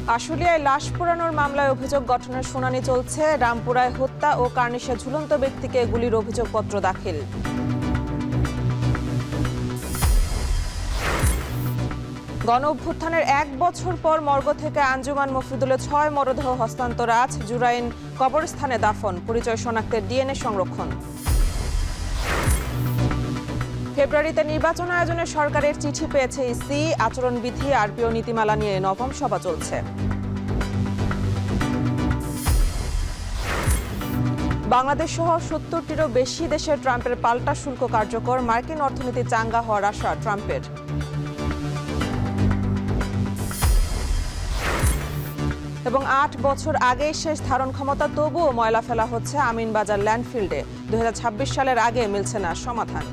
আশুলিয়ায় লাশ পোড়ানোর মামলায় অভিযোগ গঠনের শুনানি চলছে। রামপুরায় হত্যা ও কার্নিশে ঝুলন্ত ব্যক্তিকে গুলির অভিযোগপত্র দাখিল। গণঅভ্যুত্থানের 1 বছর পর মর্গ থেকে আঞ্জুমান মফিদুলের 6 মরদেহ হস্তান্তর আজ। জুরাইন কবরস্থানে দাফন, পরিচয় শনাক্তের ডিএনএ সংরক্ষণ। ফেব্রুয়ারিতে নির্বাচন আয়োজনে সরকারের চিঠি পেয়েছে ইসি। আচরণবিধি আরপিও নীতিমালা নিয়ে নবম সভা চলছে। বাংলাদেশ সহ 70টিরও বেশি দেশের ট্রাম্পের পাল্টা শুল্ক কার্যকর। মার্কিন অর্থনীতি চাঙ্গা হওয়ার আশা ট্রাম্পের। এবং 8 বছর আগেই শেষ ধারণ ক্ষমতা, তবুও ময়লা ফেলা হচ্ছে আমিনবাজার ল্যান্ডফিল্ডে। 2026 সালের আগে মিলছে না সমাধান।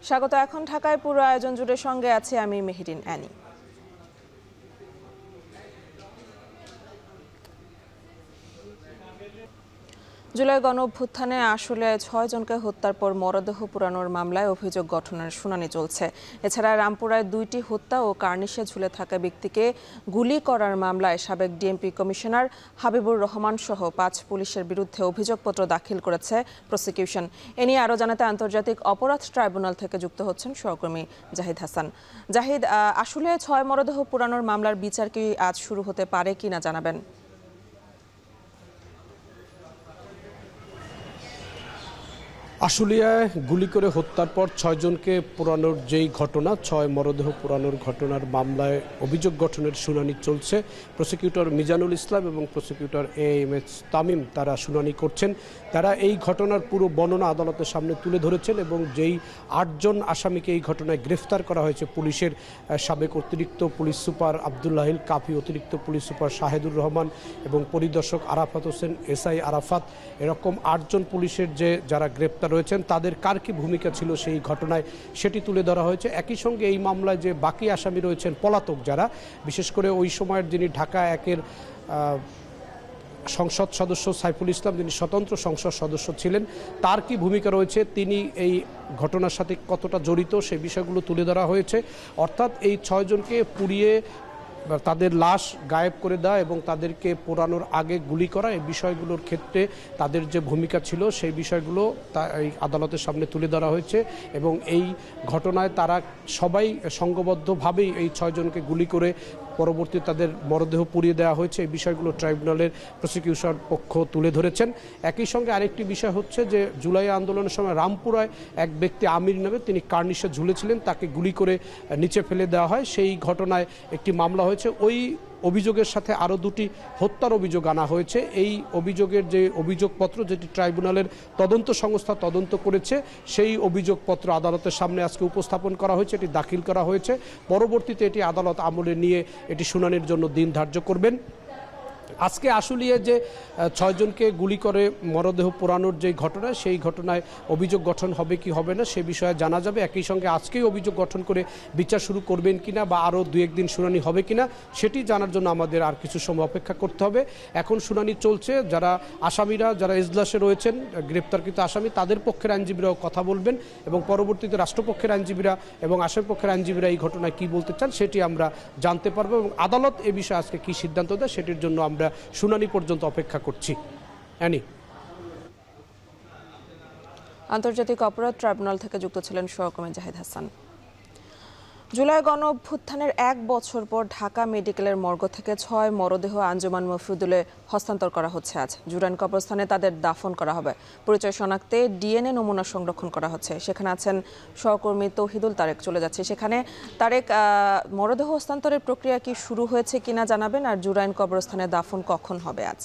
স্বাগত। এখন ঢাকায় পুরো আয়োজন জুড়ে সঙ্গে আছে আমি মেহেরিন অ্যানি। জুলাই গণঅভ্যুত্থানে আশুলিয়ায় 6 জনকে হত্যার পর মরদেহ পোড়ানোর মামলায় অভিযোগ গঠনের শুনানি চলছে। এছাড়া রামপুরায় 2টি হত্যা ও কার্নিশে ঝুলে থাকা ব্যক্তিকে গুলি করার মামলায় সাবেক ডিএমপি কমিশনার হাবিবুর রহমান সহ 5 পুলিশের বিরুদ্ধে অভিযোগপত্র দাখিল করেছে প্রসিকিউশন। এ নিয়ে আরও জানাতে আন্তর্জাতিক অপরাধ ট্রাইব্যুনাল থেকে যুক্ত হচ্ছেন সহকর্মী জাহিদ হাসান। জাহিদ, আশুলিয়ায় 6 মরদেহ পোড়ানোর মামলার বিচার কি আজ শুরু হতে পারে কিনা জানাবেন? আশুলিয়ায় গুলি করে হত্যার পর 6 জনকে পোড়ানোর যেই ঘটনা, 6 মরদেহ পোড়ানোর ঘটনার মামলায় অভিযোগ গঠনের শুনানি চলছে। প্রসিকিউটর মিজানুল ইসলাম এবং প্রসিকিউটর AMH তামিম তারা শুনানি করছেন। তারা এই ঘটনার পুরো বর্ণনা আদালতের সামনে তুলে ধরেছেন এবং যেই 8 জন আসামিকে এই ঘটনায় গ্রেফতার করা হয়েছে, পুলিশের সাবেক অতিরিক্ত পুলিশ সুপার আবদুল্লাহিল কাফি, অতিরিক্ত পুলিশ সুপার শাহেদুর রহমান এবং পরিদর্শক আরাফাত হোসেন, SI আরাফাত, এরকম 8 জন পুলিশের যারা গ্রেফতার রয়েছেন তাদের কার কি ভূমিকা ছিল সেই ঘটনায় সেটি তুলে ধরা হয়েছে। একই সঙ্গে এই মামলায় যে বাকি আসামি রয়েছেন পলাতক যারা, বিশেষ করে ওই সময়ের যিনি ঢাকা 1-এর সংসদ সদস্য সাইফুল ইসলাম, যিনি স্বতন্ত্র সংসদ সদস্য ছিলেন, তার কি ভূমিকা রয়েছে, তিনি এই ঘটনার সাথে কতটা জড়িত সেই বিষয়গুলো তুলে ধরা হয়েছে। অর্থাৎ এই 6 জনকে পুড়িয়ে তাদের লাশ গায়েব করে দেওয়া এবং তাদেরকে পোড়ানোর আগে গুলি করা, এই বিষয়গুলোর ক্ষেত্রে তাদের যে ভূমিকা ছিল সেই বিষয়গুলো এই আদালতের সামনে তুলে ধরা হয়েছে এবং এই ঘটনায় তারা সবাই সংঘবদ্ধভাবেই এই 6 জনকে গুলি করে পরবর্তীতে তাদের মরদেহ পুড়িয়ে দেওয়া হয়েছে। এই বিষয়গুলো ট্রাইব্যুনালের প্রসিকিউশন পক্ষ তুলে ধরেছেন। একই সঙ্গে আরেকটি বিষয় হচ্ছে যে জুলাই আন্দোলনের সময় রামপুরায় এক ব্যক্তি আমির নামে, তিনি কার্নিশে ঝুলেছিলেন, তাকে গুলি করে নিচে ফেলে দেওয়া হয়। সেই ঘটনায় একটি মামলা হয়েছে। ওই অভিযোগের সাথে আরও 2টি হত্যার অভিযোগ আনা হয়েছে। এই অভিযোগের যে অভিযোগপত্র, যেটি ট্রাইব্যুনালের তদন্ত সংস্থা তদন্ত করেছে, সেই অভিযোগপত্র আদালতের সামনে আজকে উপস্থাপন করা হয়েছে, এটি দাখিল করা হয়েছে। পরবর্তীতে এটি আদালত আমলে নিয়ে এটি শুনানির জন্য দিন ধার্য করবেন। আজকে আশুলিয়ায় যে 6 জনকে গুলি করে মরদেহ পোড়ানোর যে ঘটনা, সেই ঘটনায় অভিযোগ গঠন হবে কি হবে না সে বিষয়ে জানা যাবে। একই সঙ্গে আজকেই অভিযোগ গঠন করে বিচার শুরু করবেন কিনা বা আরও 2-1 দিন শুনানি হবে কিনা সেটি জানার জন্য আমাদের আর কিছু সময় অপেক্ষা করতে হবে। এখন শুনানি চলছে। যারা আসামিরা, যারা এজলাসে রয়েছেন, গ্রেপ্তারকৃত আসামি, তাদের পক্ষের আইনজীবীরাও কথা বলবেন এবং পরবর্তীতে রাষ্ট্রপক্ষের আইনজীবীরা এবং আসামিপক্ষের আইনজীবীরা এই ঘটনায় কী বলতে চান সেটি আমরা জানতে পারবো এবং আদালত এ বিষয়ে আজকে কী সিদ্ধান্ত দেয় সেটির জন্য আমরা শুনানি পর্যন্ত অপেক্ষা করছি। আন্তর্জাতিক অপরাধ ট্রাইব্যুনাল থেকে যুক্ত ছিলেন সহকর্মী জাহিদ হাসান। জুলাই গণঅভ্যুত্থানের 1 বছর পর ঢাকা মেডিকেলের মর্গ থেকে 6 মরদেহ আঞ্জুমান মফিদুলে হস্তান্তর করা হচ্ছে আজ। জুরাইন কবরস্থানে তাদের দাফন করা হবে। পরিচয় শনাক্তে ডিএনএ নমুনা সংরক্ষণ করা হচ্ছে। সেখানে আছেন সহকর্মী তৌহিদুল তারেক। চলে যাচ্ছে সেখানে। তারেক, মরদেহ হস্তান্তরের প্রক্রিয়া কি শুরু হয়েছে কিনা জানাবেন, আর জুরাইন কবরস্থানে দাফন কখন হবে আজ?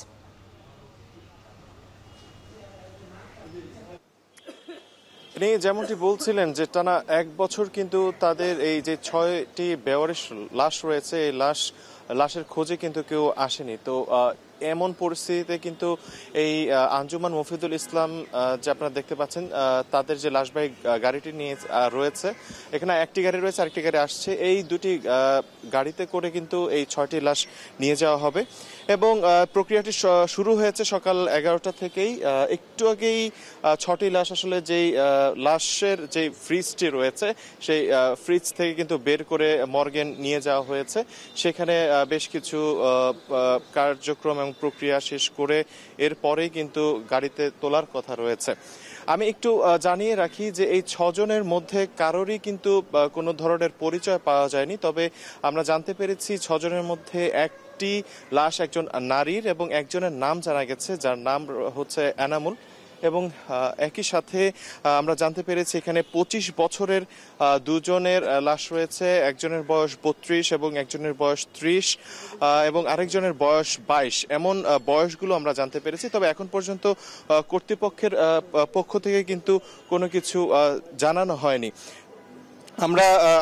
তিনি যেমনটি বলছিলেন যে টানা 1 বছর কিন্তু তাদের এই যে 6টি বেওয়ারিশ লাশ রয়েছে, এই লাশের খোঁজে কিন্তু কেউ আসেনি। তো এমন পরিস্থিতিতে কিন্তু এই আঞ্জুমান মফিদুল ইসলাম যে আপনারা দেখতে পাচ্ছেন তাদের যে লাশবাহী গাড়িটি নিয়ে রয়েছে, এখানে একটি গাড়ি রয়েছে, আরেকটি গাড়ি আসছে। এই দুটি গাড়িতে করে কিন্তু এই 6টি লাশ নিয়ে যাওয়া হবে এবং প্রক্রিয়াটি শুরু হয়েছে সকাল 11টা থেকেই। একটু আগেই 6টি লাশ আসলে যেই লাশের যে ফ্রিজটি রয়েছে সেই ফ্রিজ থেকে কিন্তু বের করে মর্গে নিয়ে যাওয়া হয়েছে। সেখানে বেশ কিছু কার্যক্রম এবং প্রক্রিয়া শেষ করে এরপরেই কিন্তু গাড়িতে তোলার কথা রয়েছে। আমি একটু জানিয়ে রাখি যে এই 6 জনের মধ্যে কারোরই কিন্তু কোনো ধরনের পরিচয় পাওয়া যায়নি, তবে আমরা জানতে পেরেছি 6 জনের মধ্যে একটি লাশ একজন নারীর এবং একজনের নাম জানা গেছে, যার নাম হচ্ছে এনামুল। এবং একই সাথে আমরা জানতে পেরেছি এখানে 25 বছরের দুজনের লাশ রয়েছে, একজনের বয়স 32 এবং একজনের বয়স 30 এবং আরেকজনের বয়স 22। এমন বয়সগুলো আমরা জানতে পেরেছি, তবে এখন পর্যন্ত কর্তৃপক্ষের পক্ষ থেকে কিন্তু কোনো কিছু জানানো হয়নি।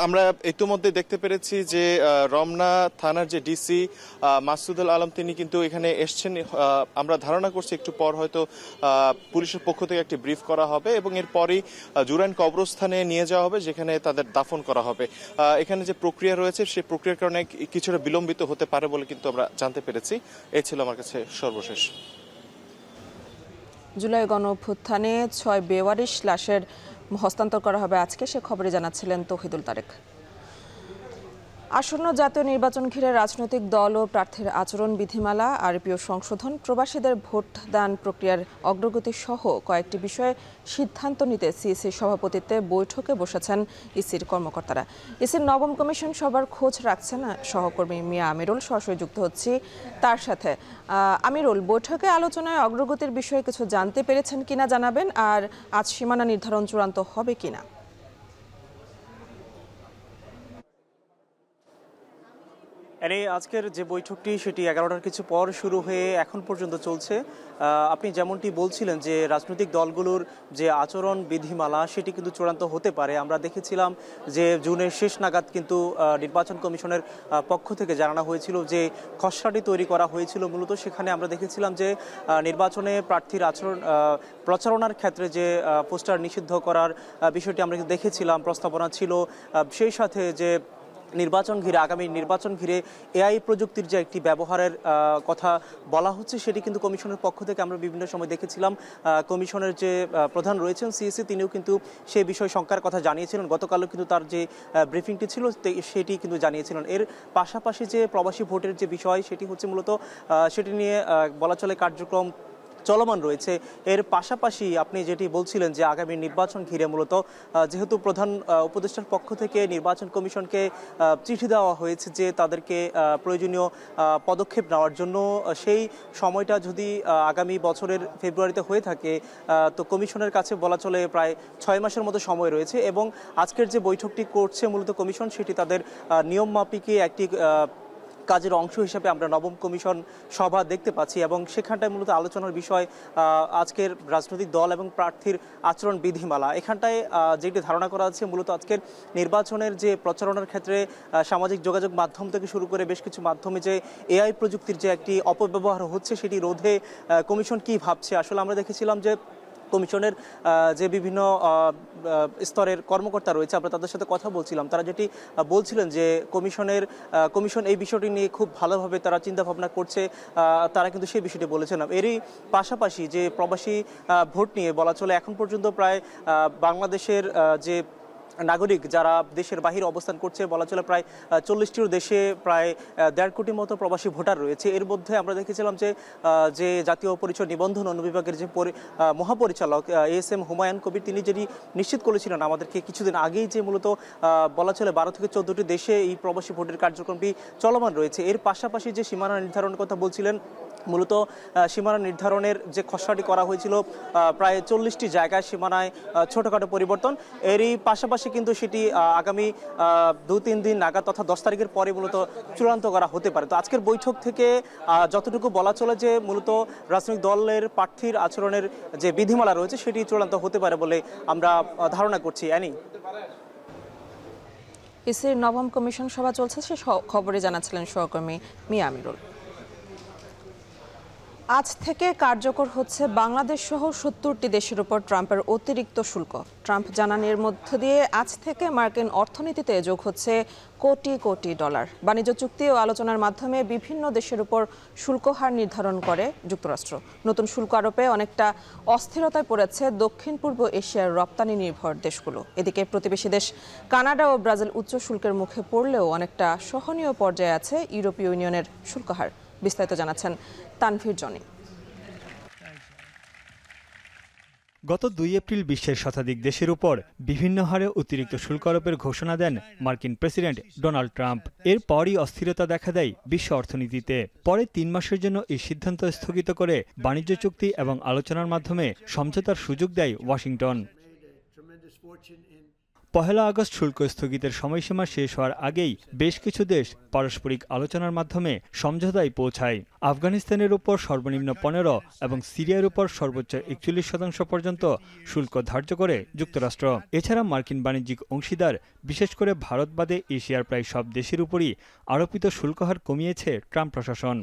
আমরা ইতিমধ্যে দেখতে পেরেছি যে রমনা থানার যে ডিসি মাসুদুল আলম তিনি কিন্তু এখানে এসছেন। আমরা ধারণা করছি একটু পর হয়তো পুলিশের পক্ষ থেকে একটি ব্রিফ করা হবে এবং এরপরই জুরাইন কবরস্থানে নিয়ে যাওয়া হবে, যেখানে তাদের দাফন করা হবে। এখানে যে প্রক্রিয়া রয়েছে সেই প্রক্রিয়ার কারণে কিছুটা বিলম্বিত হতে পারে বলে কিন্তু আমরা জানতে পেরেছি। এই ছিল আমার কাছে সর্বশেষ। জুলাই গণঅভ্যুত্থানে 6 বেওয়ারিশ লাশের হস্তান্তর করা হবে আজকে, সে খবরে জানাচ্ছিলেন তৌহিদুল তারেক। আসন্ন জাতীয় নির্বাচন ঘিরে রাজনৈতিক দল ও প্রার্থীর আচরণ বিধিমালা, আরপিও সংশোধন, প্রবাসীদের ভোটদান প্রক্রিয়ার অগ্রগতি সহ কয়েকটি বিষয়ে সিদ্ধান্ত নিতে সিইসির সভাপতিত্বে বৈঠকে বসেছেন ইসির কর্মকর্তারা। ইসির নবম কমিশন সবার খোঁজ রাখছেন সহকর্মী মিয়া আমিরুল। সরাসরি যুক্ত হচ্ছি তার সাথে। আমিরুল, বৈঠকে আলোচনায় অগ্রগতির বিষয়ে কিছু জানতে পেরেছেন কিনা জানাবেন, আর আজ সীমানা নির্ধারণ চূড়ান্ত হবে কিনা? আজকের যে বৈঠকটি সেটি 11টার কিছু পর শুরু হয়ে এখন পর্যন্ত চলছে। আপনি যেমনটি বলছিলেন যে রাজনৈতিক দলগুলোর যে আচরণ বিধিমালা সেটি কিন্তু চূড়ান্ত হতে পারে। আমরা দেখেছিলাম যে জুনের শেষ নাগাদ কিন্তু নির্বাচন কমিশনের পক্ষ থেকে জানানো হয়েছিল যে খসড়াটি তৈরি করা হয়েছিল। মূলত সেখানে আমরা দেখেছিলাম যে নির্বাচনে প্রার্থীর আচরণ প্রচারণার ক্ষেত্রে যে পোস্টার নিষিদ্ধ করার বিষয়টি আমরা দেখেছিলাম, প্রস্তাবনা ছিল। সেই সাথে যে আগামী নির্বাচন ঘিরে এআই প্রযুক্তির যে একটি ব্যবহারের কথা বলা হচ্ছে সেটি কিন্তু কমিশনের পক্ষ থেকে আমরা বিভিন্ন সময় দেখেছিলাম। কমিশনের যে প্রধান রয়েছেন সিইসি তিনিও কিন্তু সেই বিষয়ে শঙ্কার কথা জানিয়েছিলেন। গতকালও কিন্তু তার যে ব্রিফিংটি ছিল সেটি কিন্তু জানিয়েছিলেন। এর পাশাপাশি যে প্রবাসী ভোটের যে বিষয় সেটি হচ্ছে মূলত সেটি নিয়ে বলা চলে কার্যক্রম চলমান রয়েছে। এর পাশাপাশি আপনি যেটি বলছিলেন যে আগামী নির্বাচন ঘিরে মূলত যেহেতু প্রধান উপদেষ্টার পক্ষ থেকে নির্বাচন কমিশনকে চিঠি দেওয়া হয়েছে যে তাদেরকে প্রয়োজনীয় পদক্ষেপ নেওয়ার জন্য, সেই সময়টা যদি আগামী বছরের ফেব্রুয়ারিতে হয়ে থাকে তো কমিশনের কাছে বলা চলে প্রায় 6 মাসের মতো সময় রয়েছে। এবং আজকের যে বৈঠকটি করছে মূলত কমিশন সেটি তাদের নিয়ম মাফিকে একটি কাজের অংশ হিসেবে আমরা নবম কমিশন সভা দেখতে পাচ্ছি এবং সেখানটায় মূলত আলোচনার বিষয় আজকের রাজনৈতিক দল এবং প্রার্থীর আচরণ বিধিমালা। এখানটায় যেটি ধারণা করা হচ্ছে মূলত আজকের নির্বাচনের যে প্রচারণার ক্ষেত্রে সামাজিক যোগাযোগ মাধ্যম থেকে শুরু করে বেশ কিছু মাধ্যমে যে এআই প্রযুক্তির যে একটি অপব্যবহার হচ্ছে সেটি রোধে কমিশন কি ভাবছে। আসলে আমরা দেখেছিলাম যে কমিশনের যে বিভিন্ন স্তরের কর্মকর্তা রয়েছে, আমরা তাদের সাথে কথা বলছিলাম, তারা যেটি বলছিলেন যে কমিশন এই বিষয়টি নিয়ে খুব ভালোভাবে তারা চিন্তা ভাবনা করছে। তারা কিন্তু সেই বিষয়টি বলেছেন। এরই পাশাপাশি যে প্রবাসী ভোট নিয়ে বলা চলে এখন পর্যন্ত প্রায় বাংলাদেশের যে নাগরিক যারা দেশের বাহিরে অবস্থান করছে বলা চলে প্রায় 40টির দেশে প্রায় 1.5 কোটির মতো প্রবাসী ভোটার রয়েছে। এর মধ্যে আমরা দেখেছিলাম যে জাতীয় পরিচয় নিবন্ধন অনুবিভাগের যে মহাপরিচালক ASM হুমায়ুন কবির তিনি যেটি নিশ্চিত করেছিলেন আমাদেরকে কিছুদিন আগেই যে মূলত বলা চলে 12 থেকে 14টি দেশে এই প্রবাসী ভোটের কার্যক্রমটি চলমান রয়েছে। এর পাশাপাশি যে সীমানা নির্ধারণের কথা বলছিলেন, মূলত সীমানা নির্ধারণের যে খসড়াটি করা হয়েছিল প্রায় 40টি জায়গায় সীমানায় ছোটখাটো পরিবর্তন। এরই পাশাপাশি কিন্তু সেটি আগামী 2-3 দিন নাগাদ তথা 10 তারিখের পরে মূলত চূড়ান্ত করা হতে পারে। তো আজকের বৈঠক থেকে যতটুকু বলা চলে যে মূলত রাজনৈতিক দলের প্রার্থীর আচরণের যে বিধিমালা রয়েছে সেটি চূড়ান্ত হতে পারে বলে আমরা ধারণা করছি। ইসির নবম কমিশন সভা চলছে, সে খবরে জানাচ্ছিলেন সহকর্মী মিয়া আমিরুল। আজ থেকে কার্যকর হচ্ছে বাংলাদেশ সহ ৭০টি দেশের উপর ট্রাম্পের অতিরিক্ত শুল্ক। ট্রাম্প জানান এর মধ্য দিয়ে আজ থেকে মার্কিন অর্থনীতিতে যোগ হচ্ছে কোটি কোটি ডলার। বাণিজ্য চুক্তি ও আলোচনার মাধ্যমে বিভিন্ন দেশের উপর শুল্ক হার নির্ধারণ করে যুক্তরাষ্ট্র। নতুন শুল্ক আরোপে অনেকটা অস্থিরতায় পড়েছে দক্ষিণ পূর্ব এশিয়ার রপ্তানি নির্ভর দেশগুলো। এদিকে প্রতিবেশী দেশ কানাডা ও ব্রাজিল উচ্চ শুল্কের মুখে পড়লেও অনেকটা সহনীয় পর্যায়ে আছে ইউরোপীয় ইউনিয়নের শুল্ক হার। বিস্তারিত জানাচ্ছেন তানভীর জনি। গত ২ এপ্রিল বিশ্বের শতাধিক দেশের উপর বিভিন্ন হারে অতিরিক্ত শুল্ক আরোপের ঘোষণা দেন মার্কিন প্রেসিডেন্ট ডোনাল্ড ট্রাম্প। এরপরই অস্থিরতা দেখা দেয় বিশ্ব অর্থনীতিতে। পরে ৩ মাসের জন্য এই সিদ্ধান্ত স্থগিত করে বাণিজ্য চুক্তি এবং আলোচনার মাধ্যমে সমঝোতার সুযোগ দেয় ওয়াশিংটন। ১ আগস্ট শুল্ক স্থগিতের সময়সীমা শেষ হওয়ার আগেই বেশ কিছু দেশ পারস্পরিক আলোচনার মাধ্যমে সমঝোতায় পৌঁছায়। আফগানিস্তানের উপর সর্বনিম্ন ১৫ এবং সিরিয়ার উপর সর্বোচ্চ ৪১% পর্যন্ত শুল্ক ধার্য করে যুক্তরাষ্ট্র। এছাড়া মার্কিন বাণিজ্যিক অংশীদার বিশেষ করে ভারত বাদে এশিয়ার প্রায় সব দেশের উপরই আরোপিত শুল্ক হার কমিয়েছে ট্রাম্প প্রশাসন।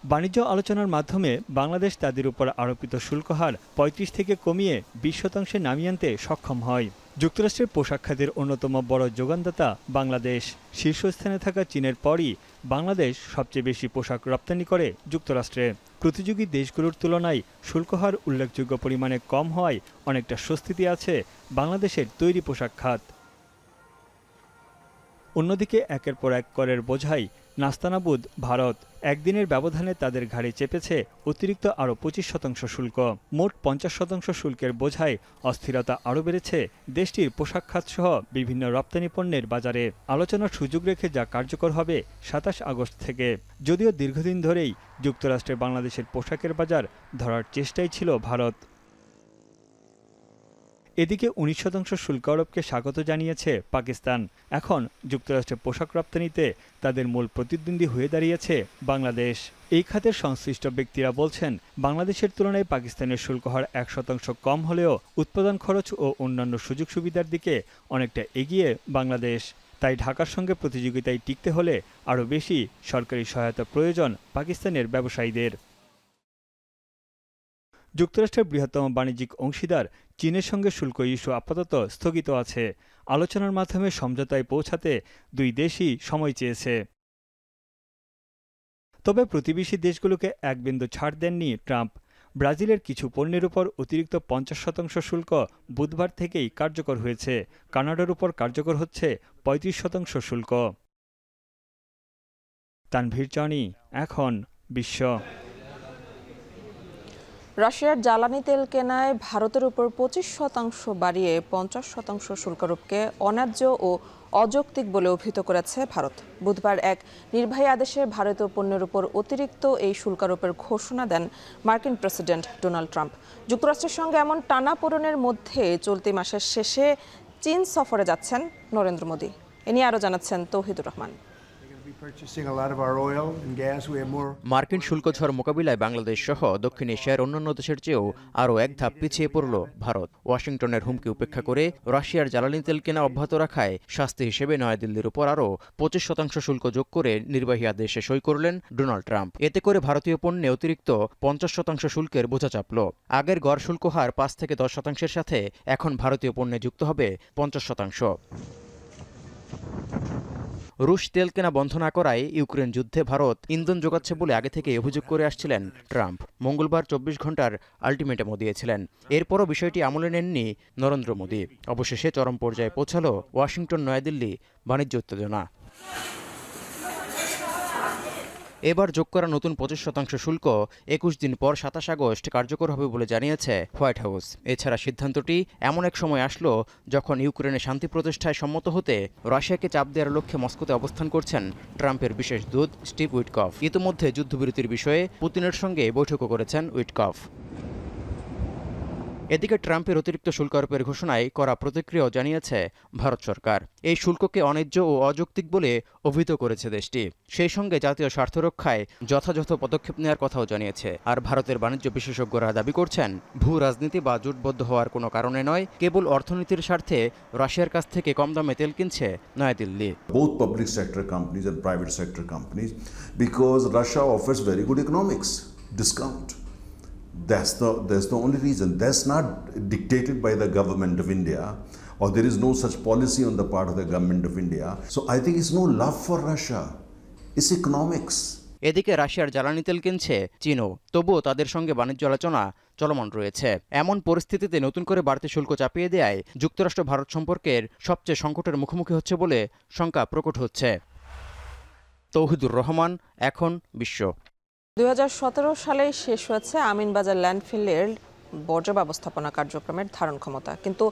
বাণিজ্য আলোচনার মাধ্যমে বাংলাদেশ তাদের উপর আরোপিত শুল্ক হার ৩৫ থেকে কমিয়ে ২০% নামিয়ে আনতে সক্ষম হয়। যুক্তরাষ্ট্রের পোশাক খাতের অন্যতম বড় যোগানদাতা বাংলাদেশ। শীর্ষস্থানে থাকা চীনের পরই বাংলাদেশ সবচেয়ে বেশি পোশাক রপ্তানি করে যুক্তরাষ্ট্রে। প্রতিযোগী দেশগুলোর তুলনায় শুল্ক হার উল্লেখযোগ্য পরিমাণে কম হওয়ায় অনেকটা স্বস্তিতে আছে বাংলাদেশের তৈরি পোশাক খাত। অন্যদিকে একের পর এক করের বোঝাই নাস্তানাবুদ ভারত। একদিনের ব্যবধানে তাদের ঘাড়ে চেপেছে অতিরিক্ত আরও ২৫% শুল্ক। মোট ৫০% শুল্কের বোঝায় অস্থিরতা আরও বেড়েছে দেশটির পোশাক খাতসহ বিভিন্ন রপ্তানি পণ্যের বাজারে। আলোচনার সুযোগ রেখে যা কার্যকর হবে ২৭ আগস্ট থেকে। যদিও দীর্ঘদিন ধরেই যুক্তরাষ্ট্রে বাংলাদেশের পোশাকের বাজার ধরার চেষ্টাই ছিল ভারত। এদিকে ১৯% শুল্ক আরোপকে স্বাগত জানিয়েছে পাকিস্তান। এখন যুক্তরাষ্ট্রে পোশাক রপ্তানিতে তাদের মূল প্রতিদ্বন্দ্বী হয়ে দাঁড়িয়েছে বাংলাদেশ। এই খাতের সংশ্লিষ্ট ব্যক্তিরা বলছেন, বাংলাদেশের তুলনায় পাকিস্তানের শুল্ক হার ১% কম হলেও উৎপাদন খরচ ও অন্যান্য সুযোগ সুবিধার দিকে অনেকটা এগিয়ে বাংলাদেশ। তাই ঢাকার সঙ্গে প্রতিযোগিতায় টিকতে হলে আরও বেশি সরকারি সহায়তা প্রয়োজন পাকিস্তানের ব্যবসায়ীদের। যুক্তরাষ্ট্রের বৃহত্তম বাণিজ্যিক অংশীদার চীনের সঙ্গে শুল্ক ইস্যু আপাতত স্থগিত আছে। আলোচনার মাধ্যমে সমঝোতায় পৌঁছাতে দুই দেশই সময় চেয়েছে। তবে প্রতিবেশী দেশগুলোকে এক বিন্দু ছাড় দেননি ট্রাম্প। ব্রাজিলের কিছু পণ্যের উপর অতিরিক্ত ৫০% শুল্ক বুধবার থেকেই কার্যকর হয়েছে। কানাডার উপর কার্যকর হচ্ছে ৩৫% শুল্ক। তানভীর জনি, এখন বিশ্ব। রাশিয়ার জ্বালানি তেল কেনায় ভারতের উপর ২৫% বাড়িয়ে ৫০% শুল্ক আরোপকে অন্যায্য ও অযৌক্তিক বলে অভিহিত করেছে ভারত। বুধবার এক নির্বাহী আদেশে ভারতীয় পণ্যের উপর অতিরিক্ত এই শুল্ক আরোপের ঘোষণা দেন মার্কিন প্রেসিডেন্ট ডোনাল্ড ট্রাম্প। যুক্তরাষ্ট্রের সঙ্গে এমন টানাপোড়েনের মধ্যে চলতি মাসের শেষে চীন সফরে যাচ্ছেন নরেন্দ্র মোদী। এ নিয়ে আরও জানাচ্ছেন তৌহিদুর রহমান। মার্কিন শুল্ক ঝড় মোকাবিলায় বাংলাদেশ সহ দক্ষিণ এশিয়ার অন্যান্য দেশের চেয়েও আরও এক ধাপ পিছিয়ে পড়ল ভারত। ওয়াশিংটনের হুমকি উপেক্ষা করে রাশিয়ার জ্বালানি তেল কেনা অব্যাহত রাখায় শাস্তি হিসেবে নয়াদিল্লির উপর আরও ২৫% শুল্ক যোগ করে নির্বাহী আদেশে সই করলেন ডোনাল্ড ট্রাম্প। এতে করে ভারতীয় পণ্যে অতিরিক্ত ৫০% শুল্কের বোঝা চাপল। আগের গড় শুল্ক হার ৫ থেকে ১০%-এর সাথে এখন ভারতীয় পণ্যে যুক্ত হবে ৫০%। রুশ তেল কেনা বন্ধ না করায় ইউক্রেন যুদ্ধে ভারত ইন্ধন যোগাচ্ছে বলে আগে থেকে অভিযোগ করে আসছিলেন ট্রাম্প। মঙ্গলবার ২৪ ঘণ্টার আলটিমেটামও দিয়েছিলেন। এরপরও বিষয়টি আমলে নেননি নরেন্দ্র মোদী। অবশেষে চরম পর্যায়ে পৌঁছাল ওয়াশিংটন নয়াদিল্লি বাণিজ্য উত্তেজনা। এবার যোগ করা নতুন ২৫% শুল্ক ২১ দিন পর ২৭ আগস্ট কার্যকর হবে বলে জানিয়েছে হোয়াইট হাউস। এছাড়া সিদ্ধান্তটি এমন এক সময় আসলো যখন ইউক্রেনে শান্তি প্রতিষ্ঠায় সম্মত হতে রাশিয়াকে চাপ দেওয়ার লক্ষ্যে মস্কোতে অবস্থান করছেন ট্রাম্পের বিশেষ দূত স্টিভ উইটকফ। ইতিমধ্যে যুদ্ধবিরতির বিষয়ে পুতিনের সঙ্গে বৈঠকও করেছেন উইটকফ। এদিকে ট্রাম্পের অতিরিক্ত শুল্ক আরোপের ঘোষণায় কড়া প্রতিক্রিয়াও জানিয়েছে ভারত সরকার। এই শুল্ককে অন্যায্য ও অযৌক্তিক বলে অভিহিত করেছে দেশটি। সেই সঙ্গে জাতীয় স্বার্থ রক্ষায় যথাযথ পদক্ষেপ নেওয়ার কথাও জানিয়েছে। আর ভারতের বাণিজ্য বিশেষজ্ঞরা দাবি করছেন, ভূ রাজনীতি বা জোটবদ্ধ হওয়ার কোনো কারণে নয়, কেবল অর্থনীতির স্বার্থে রাশিয়ার কাছ থেকে কম দামে তেল কিনছে New Delhi. Both public sector companies and private sector companies, because Russia offers very good economics discount. That's the only reason. That's not dictated by the government of India, or there is no such policy on the part of the government of India. So I think it's no love for Russia. It's economics. এদিকে রাশিয়ার জ্বালানি তেল কিনছে চীনও, তবুও তাদের সঙ্গে বাণিজ্য আলোচনা চলমান রয়েছে। এমন পরিস্থিতিতে নতুন করে বাড়তি শুল্ক চাপিয়ে দেয়ায় যুক্তরাষ্ট্র ভারত সম্পর্কের সবচেয়ে সংকটের মুখোমুখি হচ্ছে বলে শঙ্কা প্রকট হচ্ছে। তৌহিদুর রহমান, এখন বিশ্ব। 2017 সালেই শেষ হয়েছে আমিনবাজার ল্যান্ডফিলের বর্জ্য ব্যবস্থাপনা কার্যক্রমের ধারণ ক্ষমতা, কিন্তু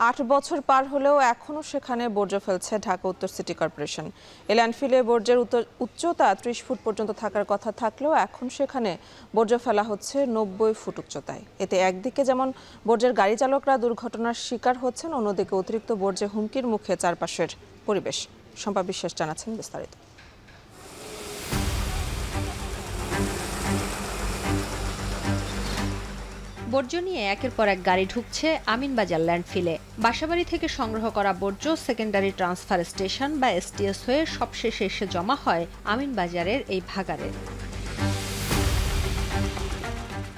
8 বছর পার হলেও এখনও সেখানে বর্জ্য ফেলছে ঢাকা উত্তর সিটি কর্পোরেশন। এই ল্যান্ডফিলে বর্জ্যের উচ্চতা 30 ফুট পর্যন্ত থাকার কথা থাকলেও এখন সেখানে বর্জ্য ফেলা হচ্ছে 90 ফুট উচ্চতায়। এতে একদিকে যেমন বর্জ্যের গাড়ি চালকরা দুর্ঘটনার শিকার হচ্ছেন, অন্যদিকে অতিরিক্ত বর্জ্যে হুমকির মুখে চারপাশের পরিবেশ। শম্পা বিশ্বাস জানাচ্ছেন বিস্তারিত। বর্জ্য নিয়ে একের পর এক গাড়ি ঢুকছে আমিনবাজার ল্যান্ডফিলে। বাসাবাড়ি থেকে সংগ্রহ করা বর্জ্য সেকেন্ডারি ট্রান্সফার স্টেশন বা এসটিএস হয়ে সবশেষে এসে জমা হয় আমিনবাজারের এই ভাগাড়ে।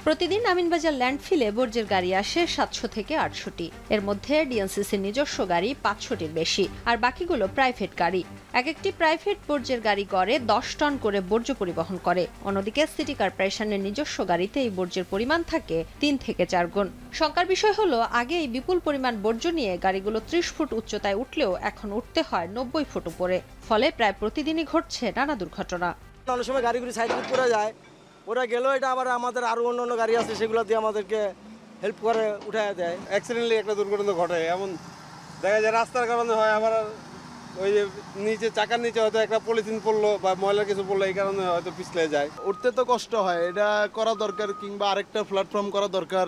প্রতিদিন আমিনবাজার ল্যান্ডফিলে বর্জ্যের গাড়ি আসে 700 থেকে 800টি। এর মধ্যে ডিএনসিসির নিজস্ব গাড়ি 500টির বেশি, আর বাকিগুলো প্রাইভেট গাড়ি। এক একটি প্রাইভেট বর্জ্যের গাড়ি গড়ে 10 টন করে বর্জ্য পরিবহন করে। অন্যদিকে সিটি কর্পোরেশনের নিজস্ব গাড়িতে এই বর্জ্যের পরিমাণ থাকে 3 থেকে 4 গুণ। শঙ্কার বিষয় হলো, আগে এই বিপুল পরিমাণ বর্জ্য নিয়ে গাড়িগুলো 30 ফুট উচ্চতায় উঠলেও এখন উঠতে হয় 90 ফুট উপরে। ফলে প্রায় প্রতিদিনই ঘটছে নানা দুর্ঘটনা। অনেক সময় গাড়িগুলি সাইড করে যায়, ওরা গেলেও এটা আবার আমাদের আরো অন্য গাড়ি আছে, সেগুলো দিয়ে আমাদেরকে হেল্প করে উঠায় দেয়। অ্যাক্সিডেন্টলি একটা দুর্ঘটনা ঘটে, এমন দেখা যায় রাস্তার কারণে হয়। আবার ওই যে নিচে চাকার নিচে হয়তো একটা পলিথিন পড়লো বা ময়লা কিছু পড়লো, এই কারণে হয়তো পিছলে যায়। উঠতে তো কষ্ট হয়, এটা করা দরকার, কিংবা আরেকটা প্ল্যাটফর্ম করা দরকার।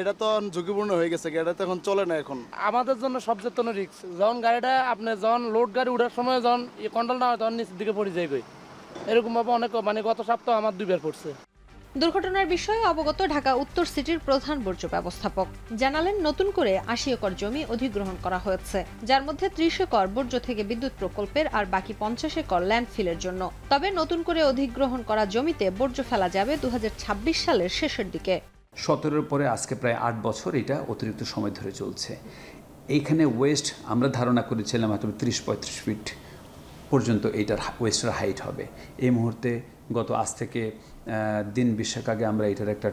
এটা তো ঝুঁকিপূর্ণ হয়ে গেছে, এটা তো এখন চলে না। এখন আমাদের জন্য সবচেয়ে রিস্ক, যখন গাড়িটা আপনি যখন লোড গাড়ি উঠার সময় যখন কন্ট্রোল না হয় তখন নিচের দিকে পড়ে যায়। এরকম ভাবে অনেক, গত সপ্তাহে আমার 2 বার পড়ছে। দুর্ঘটনার বিষয়ে অবগত ঢাকা উত্তর সিটির প্রধান বর্জ্য ব্যবস্থাপক জানালেন, নতুন করে 80 একর জমি অধিগ্রহণ করা হয়েছে, যার মধ্যে 30 একর বর্জ্য থেকে বিদ্যুৎ প্রকল্পের আর বাকি 50 একর ল্যান্ডফিলের জন্য। তবে নতুন করে অধিগ্রহণ করা জমিতে বর্জ্য ফেলা যাবে 2026 সালের শেষের দিকে। 17-এর পরে আজকে প্রায় 8 বছর এটা অতিরিক্ত সময় ধরে চলছে। এইখানে ওয়েস্ট আমরা ধারণা করেছিলাম হয়তো 30-35 ফিট পর্যন্ত এইটার ওয়েস্টের হাইট হবে। এই মুহূর্তে আজ থেকে দিন 20 আগে আমরা এটার একটা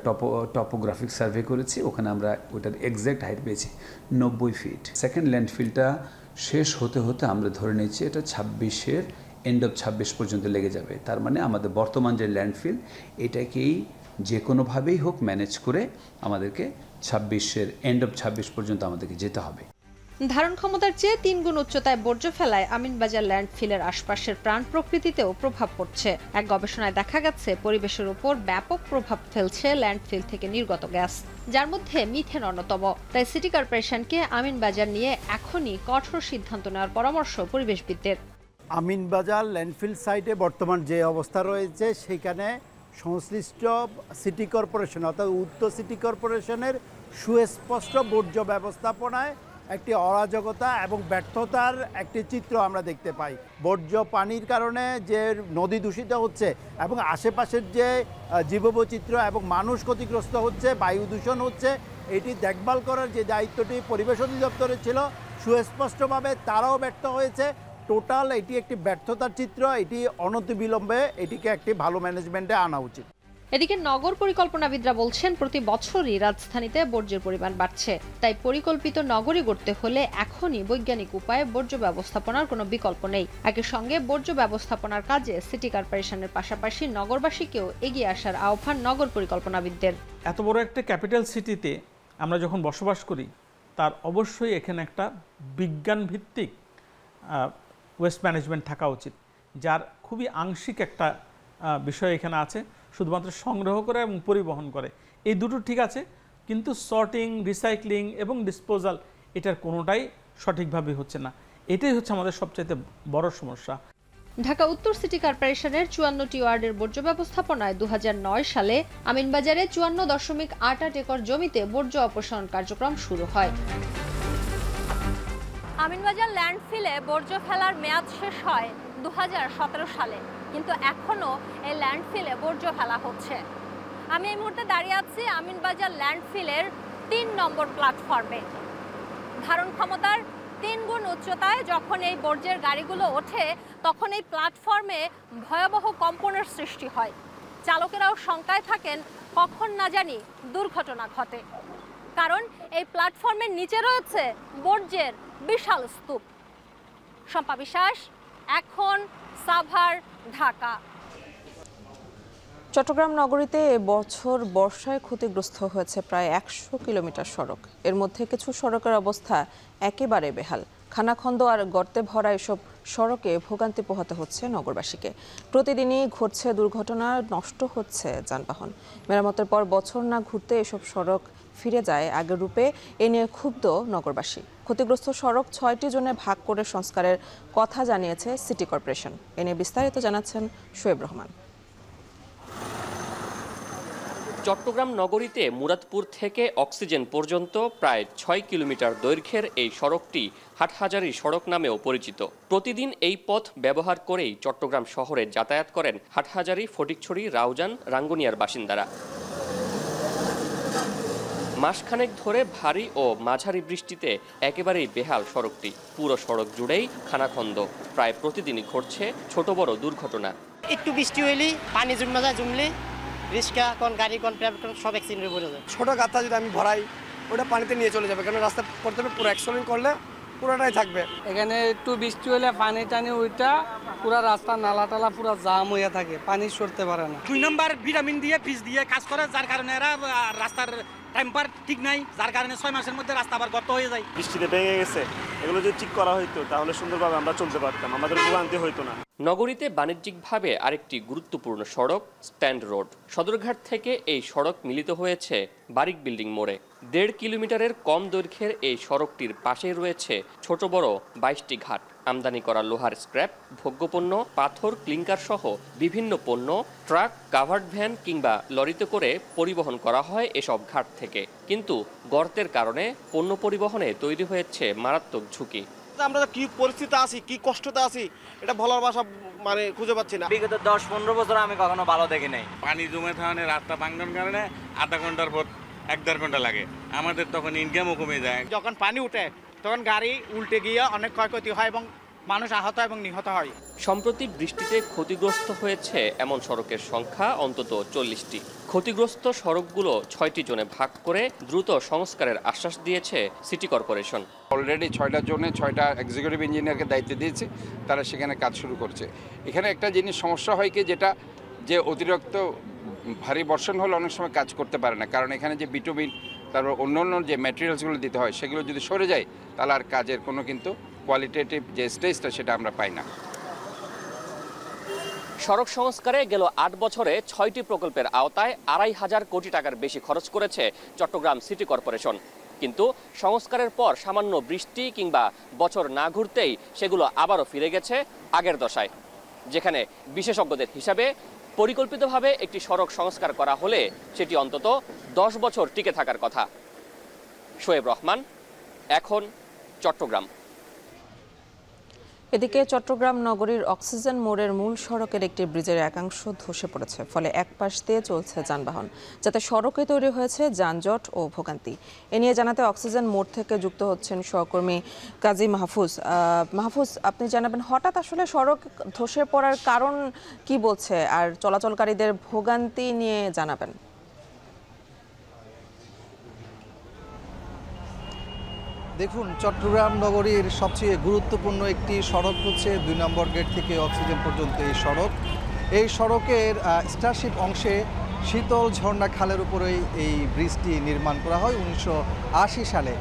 টপোগ্রাফিক সার্ভে করেছি, ওখানে আমরা ওটার এক্স্যাক্ট হাইট পেয়েছি 90 ফিট। সেকেন্ড ল্যান্ডফিলটা শেষ হতে হতে আমরা ধরে নিয়েছি এটা 26-এর এন্ড অফ 26 পর্যন্ত লেগে যাবে। তার মানে আমাদের বর্তমান যে ল্যান্ডফিল, এটাকেই যে কোনোভাবেই হোক ম্যানেজ করে আমাদেরকে 26-এর এন্ড অফ 26 পর্যন্ত আমাদেরকে যেতে হবে। ধারণ ক্ষমতার চেয়ে 3 গুণ উচ্চতায় বর্জ্য ফেলায় আমিনবাজার ল্যান্ডফিলের আশপাশের প্রাণ প্রকৃতিতেও প্রভাব পড়ছে। এক গবেষণায় দেখা গেছে, পরিবেশের উপর ব্যাপক প্রভাব ফেলছে ল্যান্ডফিল থেকে নির্গত গ্যাস, যার মধ্যে মিথেন অন্যতম। তাই সিটি কর্পোরেশনকে আমিনবাজার নিয়ে এখনই কঠোর সিদ্ধান্ত নেওয়ার পরামর্শ পরিবেশবিদদের। আমিনবাজার ল্যান্ডফিল সাইটে বর্তমান যে অবস্থা রয়েছে, সেখানে সংশ্লিষ্ট সিটি কর্পোরেশন অর্থাৎ উত্তর সিটি কর্পোরেশনের সুস্পষ্ট বর্জ্য ব্যবস্থাপনায় একটি অরাজকতা এবং ব্যর্থতার একটি চিত্র আমরা দেখতে পাই। বর্জ্য পানির কারণে যে নদী দূষিত হচ্ছে এবং আশেপাশের যে জীববৈচিত্র্য এবং মানুষ ক্ষতিগ্রস্ত হচ্ছে, বায়ু দূষণ হচ্ছে, এটি দেখভাল করার যে দায়িত্বটি পরিবেশ অধিদপ্তরের ছিল, সুস্পষ্টভাবে তারাও ব্যর্থ হয়েছে। টোটাল এটি একটি ব্যর্থতার চিত্র। এটি অনতিবিলম্বে এটিকে একটি ভালো ম্যানেজমেন্টে আনা উচিত। এদিকে নগর পরিকল্পনাবিদরা বলছেন, প্রতি বছরই রাজধানীতে বর্জ্যের পরিমাণ বাড়ছে। তাই পরিকল্পিত নগরী গড়তে হলে এখনই বৈজ্ঞানিক উপায়ে বর্জ্য ব্যবস্থাপনার কোনো বিকল্প নেই। একই সঙ্গে বর্জ্য ব্যবস্থাপনার কাজে সিটি কর্পোরেশনের পাশাপাশি নগরবাসীকেও এগিয়ে আসার আহ্বান নগর পরিকল্পনাবিদদের। এত বড় একটা ক্যাপিটাল সিটিতে আমরা যখন বসবাস করি, তার অবশ্যই এখানে একটা বিজ্ঞান ভিত্তিক ওয়েস্ট ম্যানেজমেন্ট থাকা উচিত, যার খুবই আংশিক একটা বিষয় এখানে আছে, শুধুমাত্র সংগ্রহ করে এবং পরিবহন করে। এই দুটো ঠিক আছে, কিন্তু সর্টিং, রিসাইক্লিং এবং ডিসপোজাল এটার কোনোটাই সঠিকভাবে হচ্ছে না। এটাই হচ্ছে আমাদের সবচাইতে বড় সমস্যা। ঢাকা উত্তর সিটি কর্পোরেশনের 54টি ওয়ার্ডের বর্জ্য ব্যবস্থাপনায় 2009 সালে আমিনবাজারে 54.88 একর জমিতে বর্জ্য অপসারণ কার্যক্রম শুরু হয়। আমিনবাজার ল্যান্ডফিলে বর্জ্য ফেলার মেয়াদ শেষ হয় 2017 সালে, কিন্তু এখনও এই ল্যান্ডফিলে বর্জ্য ফেলা হচ্ছে। আমি এই মুহূর্তে দাঁড়িয়ে আছি আমিনবাজার ল্যান্ডফিলের 3 নম্বর প্ল্যাটফর্মে। ধারণ ক্ষমতার 3 গুণ উচ্চতায় যখন এই বর্জ্যের গাড়িগুলো ওঠে তখন এই প্ল্যাটফর্মে ভয়াবহ কম্পনের সৃষ্টি হয়। চালকেরাও শঙ্কায় থাকেন কখন না জানি দুর্ঘটনা ঘটে, কারণ এই প্ল্যাটফর্মের নিচে রয়েছে বর্জ্যের বিশাল স্তূপ। শম্পা বিশ্বাস, এখন সাভার, ঢাকা। চট্টগ্রাম নগরীতে এবছর বর্ষায় ক্ষতিগ্রস্ত হয়েছে প্রায় 100 কিলোমিটার সড়ক। এর মধ্যে কিছু সড়কের অবস্থা একেবারে বেহাল। খানাখন্দ আর গর্তে ভরা এসব সড়কে ভোগান্তি পোহাতে হচ্ছে নগরবাসীকে। প্রতিদিনই ঘটছে দুর্ঘটনা, নষ্ট হচ্ছে যানবাহন। মেরামতের পর বছর না ঘুরতে এসব সড়ক ফিরে যায় আগের রূপে। এ নিয়ে ক্ষুব্ধ নগরবাসী। ক্ষতিগ্রস্ত সড়ক 6টি জোনে ভাগ করে সংস্কারের কথা জানিয়েছে সিটি কর্পোরেশন। এ নিয়ে বিস্তারিত জানাচ্ছেন শোয়েব রহমান। চট্টগ্রাম নগরীতে মুরাদপুর থেকে অক্সিজেন পর্যন্ত প্রায় 6 কিলোমিটার দৈর্ঘ্যের এই সড়কটি হাটহাজারী সড়ক নামেও পরিচিত। প্রতিদিন এই পথ ব্যবহার করেই চট্টগ্রাম শহরে যাতায়াত করেন হাটহাজারী, ফটিকছড়ি, রাউজান, রাঙ্গুনিয়ার বাসিন্দারা। মাসখানেক ধরে ভারী ও মাঝারি বৃষ্টিতে একেবারেই বেহাল সড়কটি। পুরো সড়ক জুড়েই খানাখন্দ। প্রায় প্রতিদিনই ঘটছে ছোট বড় দুর্ঘটনা। একটু বৃষ্টি হইলেই পানি জমে যায়, জমলে রিক্সা কোন গাড়ি কোন প্রাইভেট কোন সব অ্যাক্সিডেন্টে পড়ে যায়। ছোট গাথা যদি আমি ভরাই ওটা পানিতে নিয়ে চলে যাবে, কারণ রাস্তা প্রথমে পুরো অ্যাক্সিডেন্ট করলে পুরোটাই থাকবে। এখানে একটু বৃষ্টি হলে পানি টানি ওইটা পুরো রাস্তা নালা টালা পুরো জাম হয়ে থাকে, পানি সরতে পারে না। 2 নম্বর ভিটামিন দিয়ে পিচ দিয়ে কাজ করে, যার কারণে এরা রাস্তার টেম্পার ঠিক নাই, যার কারণে 6 মাসের মধ্যে রাস্তা আবার গর্ত হয়ে যায়। বৃষ্টিতে ভেঙে গেছে, এগুলো যদি ঠিক করা হইতো তাহলে সুন্দরভাবে আমরা চলতে পারতাম, আমাদের ভোগান্তি হইতো না। নগরীতে বাণিজ্যিকভাবে আরেকটি গুরুত্বপূর্ণ সড়ক স্ট্যান্ড রোড। সদরঘাট থেকে এই সড়ক মিলিত হয়েছে বারিক বিল্ডিং মোড়ে। 1.5 কিলোমিটারের কম দৈর্ঘ্যের এই সড়কটির পাশেই রয়েছে ছোট বড় 22টি ঘাট। আমদানি করা লোহার স্ক্র্যাপ, ভোগ্যপণ্য, পাথর, ক্লিংকার সহ বিভিন্ন পণ্য ট্রাক, কাভার্ড ভ্যান কিংবা লরিতে করে পরিবহন করা হয় এসব ঘাট থেকে। কিন্তু গর্তের কারণে পণ্য পরিবহনে তৈরি হয়েছে মারাত্মক ঝুঁকি। আমরা কি পরিস্থিতি আছি, কি কষ্টতে আছি, এটা বলার ভাষা মানে খুঁজে পাচ্ছি না। বিগত 10-15 বছর আমি কখনো ভালো দেখি নাই। পানি জমে থাকার রাস্তা ভাঙার কারণে আধা ঘন্টার পর 1-1.5 ঘন্টা লাগে। আমাদের তখন ইনকামও কমে যায়। যখন পানি উঠে তখন গাড়ি উল্টে গিয়ে অনেক ক্ষয়ক্ষতি হয় এবং মানুষ আহত এবং নিহত হয়। সম্প্রতি বৃষ্টিতে ক্ষতিগ্রস্ত হয়েছে এমন সড়কের সংখ্যা অন্তত 40টি। ক্ষতিগ্রস্ত সড়কগুলো 6টি জোনে ভাগ করে দ্রুত সংস্কারের আশ্বাস দিয়েছে সিটি কর্পোরেশন। অলরেডি 6টা জোনে 6টা এক্সিকিউটিভ ইঞ্জিনিয়ারকে দায়িত্ব দিয়েছে, তারা সেখানে কাজ শুরু করছে। এখানে একটা জিনিস সমস্যা হয় কি, যেটা যে অতিরিক্ত ভারী বর্ষণ হলে অনেক সময় কাজ করতে পারে না, কারণ এখানে যে বিটুমিন তারপর অন্য যে ম্যাটেরিয়ালসগুলো দিতে হয় সেগুলো যদি সরে যায় তাহলে আর কাজের কোনো কিন্তু কোয়ালিটেটিভ যে স্টেজটা সেটা আমরা পাই না। সড়ক সংস্কারে গেল 8 বছরে 6টি প্রকল্পের আওতায় 2,500 কোটি টাকার বেশি খরচ করেছে চট্টগ্রাম সিটি কর্পোরেশন। কিন্তু সংস্কারের পর সামান্য বৃষ্টি কিংবা বছর না ঘুরতেই সেগুলো আবারও ফিরে গেছে আগের দশায়, যেখানে বিশেষজ্ঞদের হিসাবে পরিকল্পিতভাবে একটি সড়ক সংস্কার করা হলে সেটি অন্তত 10 বছর টিকে থাকার কথা। শোয়েব রহমান, এখন, চট্টগ্রাম। এদিকে চট্টগ্রাম নগরীর অক্সিজেন মোড়ের মূল সড়কের একটি ব্রিজের একাংশ ধসে পড়েছে, ফলে এক পাশ দিয়ে চলছে যানবাহন, যাতে সড়কে তৈরি হয়েছে যানজট ও ভোগান্তি। এ নিয়ে জানাতে অক্সিজেন মোড় থেকে যুক্ত হচ্ছেন সহকর্মী কাজী মাহফুজ। মাহফুজ, আপনি জানাবেন হঠাৎ আসলে সড়ক ধসে পড়ার কারণ কি বলছে, আর চলাচলকারীদের ভোগান্তি নিয়ে জানাবেন। দেখুন, চট্টগ্রাম নগরীর সবচেয়ে গুরুত্বপূর্ণ একটি সড়ক হচ্ছে 2 নম্বর গেট থেকে অক্সিজেন পর্যন্ত এই সড়ক। এই সড়কের স্টারশিপ অংশে শীতল ঝর্ণা খালের উপরেই এই ব্রিজটি নির্মাণ করা হয় 1980 সালে।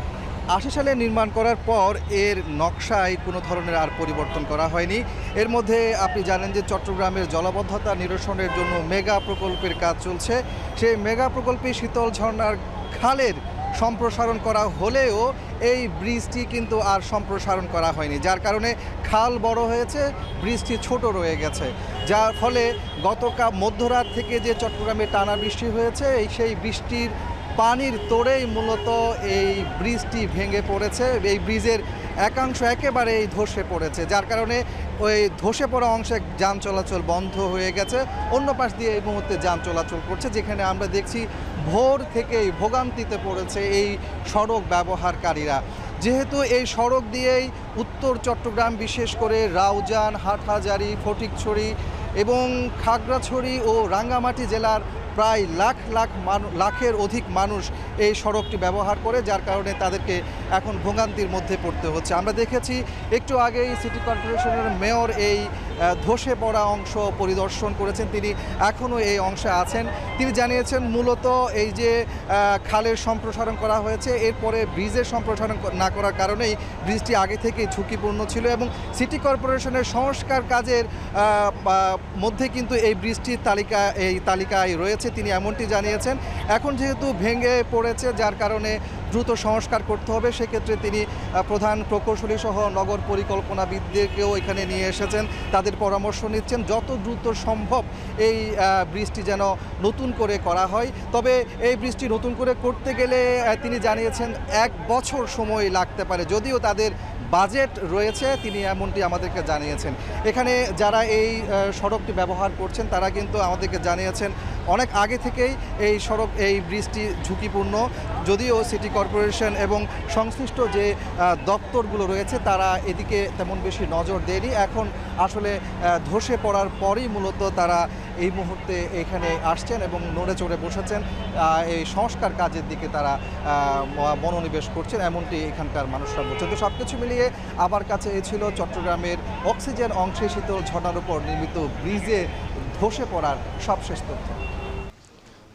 80 সালে নির্মাণ করার পর এর নকশায় কোনো ধরনের আর পরিবর্তন করা হয়নি। এর মধ্যে আপনি জানেন যে চট্টগ্রামের জলাবদ্ধতা নিরসনের জন্য মেগা প্রকল্পের কাজ চলছে। সেই মেগা প্রকল্পে শীতল ঝর্ণার খালের সম্প্রসারণ করা হলেও এই ব্রিজটি কিন্তু আর সম্প্রসারণ করা হয়নি, যার কারণে খাল বড় হয়েছে, ব্রিজটি ছোট রয়ে গেছে, যার ফলে গতকাল মধ্যরাত থেকে যে চট্টগ্রামে টানা বৃষ্টি হয়েছে সেই বৃষ্টির পানির তোড়েই মূলত এই ব্রিজটি ভেঙে পড়েছে। এই ব্রিজের একাংশ একেবারেই ধসে পড়েছে, যার কারণে ওই ধসে পড়া অংশে যান চলাচল বন্ধ হয়ে গেছে। অন্য পাশ দিয়ে এই মুহূর্তে যান চলাচল করছে, যেখানে আমরা দেখছি ভোর থেকেই ভোগান্তিতে পড়েছে এই সড়ক ব্যবহারকারীরা। যেহেতু এই সড়ক দিয়েই উত্তর চট্টগ্রাম, বিশেষ করে রাউজান, হাটহাজারী, ফটিকছড়ি এবং খাগড়াছড়ি ও রাঙ্গামাটি জেলার প্রায় লাখের অধিক মানুষ এই সড়কটি ব্যবহার করে, যার কারণে তাদেরকে এখন ভোগান্তির মধ্যে পড়তে হচ্ছে। আমরা দেখেছি একটু আগেই সিটি কর্পোরেশনের মেয়র এই ধসে পড়া অংশ পরিদর্শন করেছেন, তিনি এখনও এই অংশে আছেন। তিনি জানিয়েছেন মূলত এই যে খালের সম্প্রসারণ করা হয়েছে, এরপরে ব্রিজের সম্প্রসারণ না করার কারণেই ব্রিজটি আগে থেকেই ঝুঁকিপূর্ণ ছিল এবং সিটি কর্পোরেশনের সংস্কার কাজের মধ্যে কিন্তু এই ব্রিজটির তালিকায় রয়েছে, তিনি এমনটি জানিয়েছেন। এখন যেহেতু ভেঙে পড়েছে, যার কারণে দ্রুত সংস্কার করতে হবে, সেক্ষেত্রে তিনি প্রধান প্রকৌশলী সহ নগর পরিকল্পনাবিদদেরকেও এখানে নিয়ে এসেছেন, তাদের পরামর্শ নিচ্ছেন যত দ্রুত সম্ভব এই ব্রিজটি যেন নতুন করে করা হয়। তবে এই ব্রিজটি নতুন করে করতে গেলে তিনি জানিয়েছেন 1 বছর সময় লাগতে পারে, যদিও তাদের বাজেট রয়েছে, তিনি এমনটি আমাদেরকে জানিয়েছেন। এখানে যারা এই সড়কটি ব্যবহার করছেন তারা কিন্তু আমাদেরকে জানিয়েছেন অনেক আগে থেকেই এই ব্রিজটি ঝুঁকিপূর্ণ, যদিও সিটি কর্পোরেশন এবং সংশ্লিষ্ট যে দপ্তরগুলো রয়েছে তারা এদিকে তেমন বেশি নজর দেয়নি। এখন আসলে ধসে পড়ার পরই মূলত তারা এই মুহূর্তে এখানে আসছেন এবং নড়ে চড়ে বসেছেন, এই সংস্কার কাজের দিকে তারা মনোনিবেশ করছেন, এমনটি এখানকার মানুষরা বলছেন। তো সব কিছু মিলিয়ে আমার কাছে এ ছিল চট্টগ্রামের অক্সিজেন অংশে শীতল ঝর্ণার উপর নির্মিত ব্রিজে ধসে পড়ার সবশেষ তথ্য।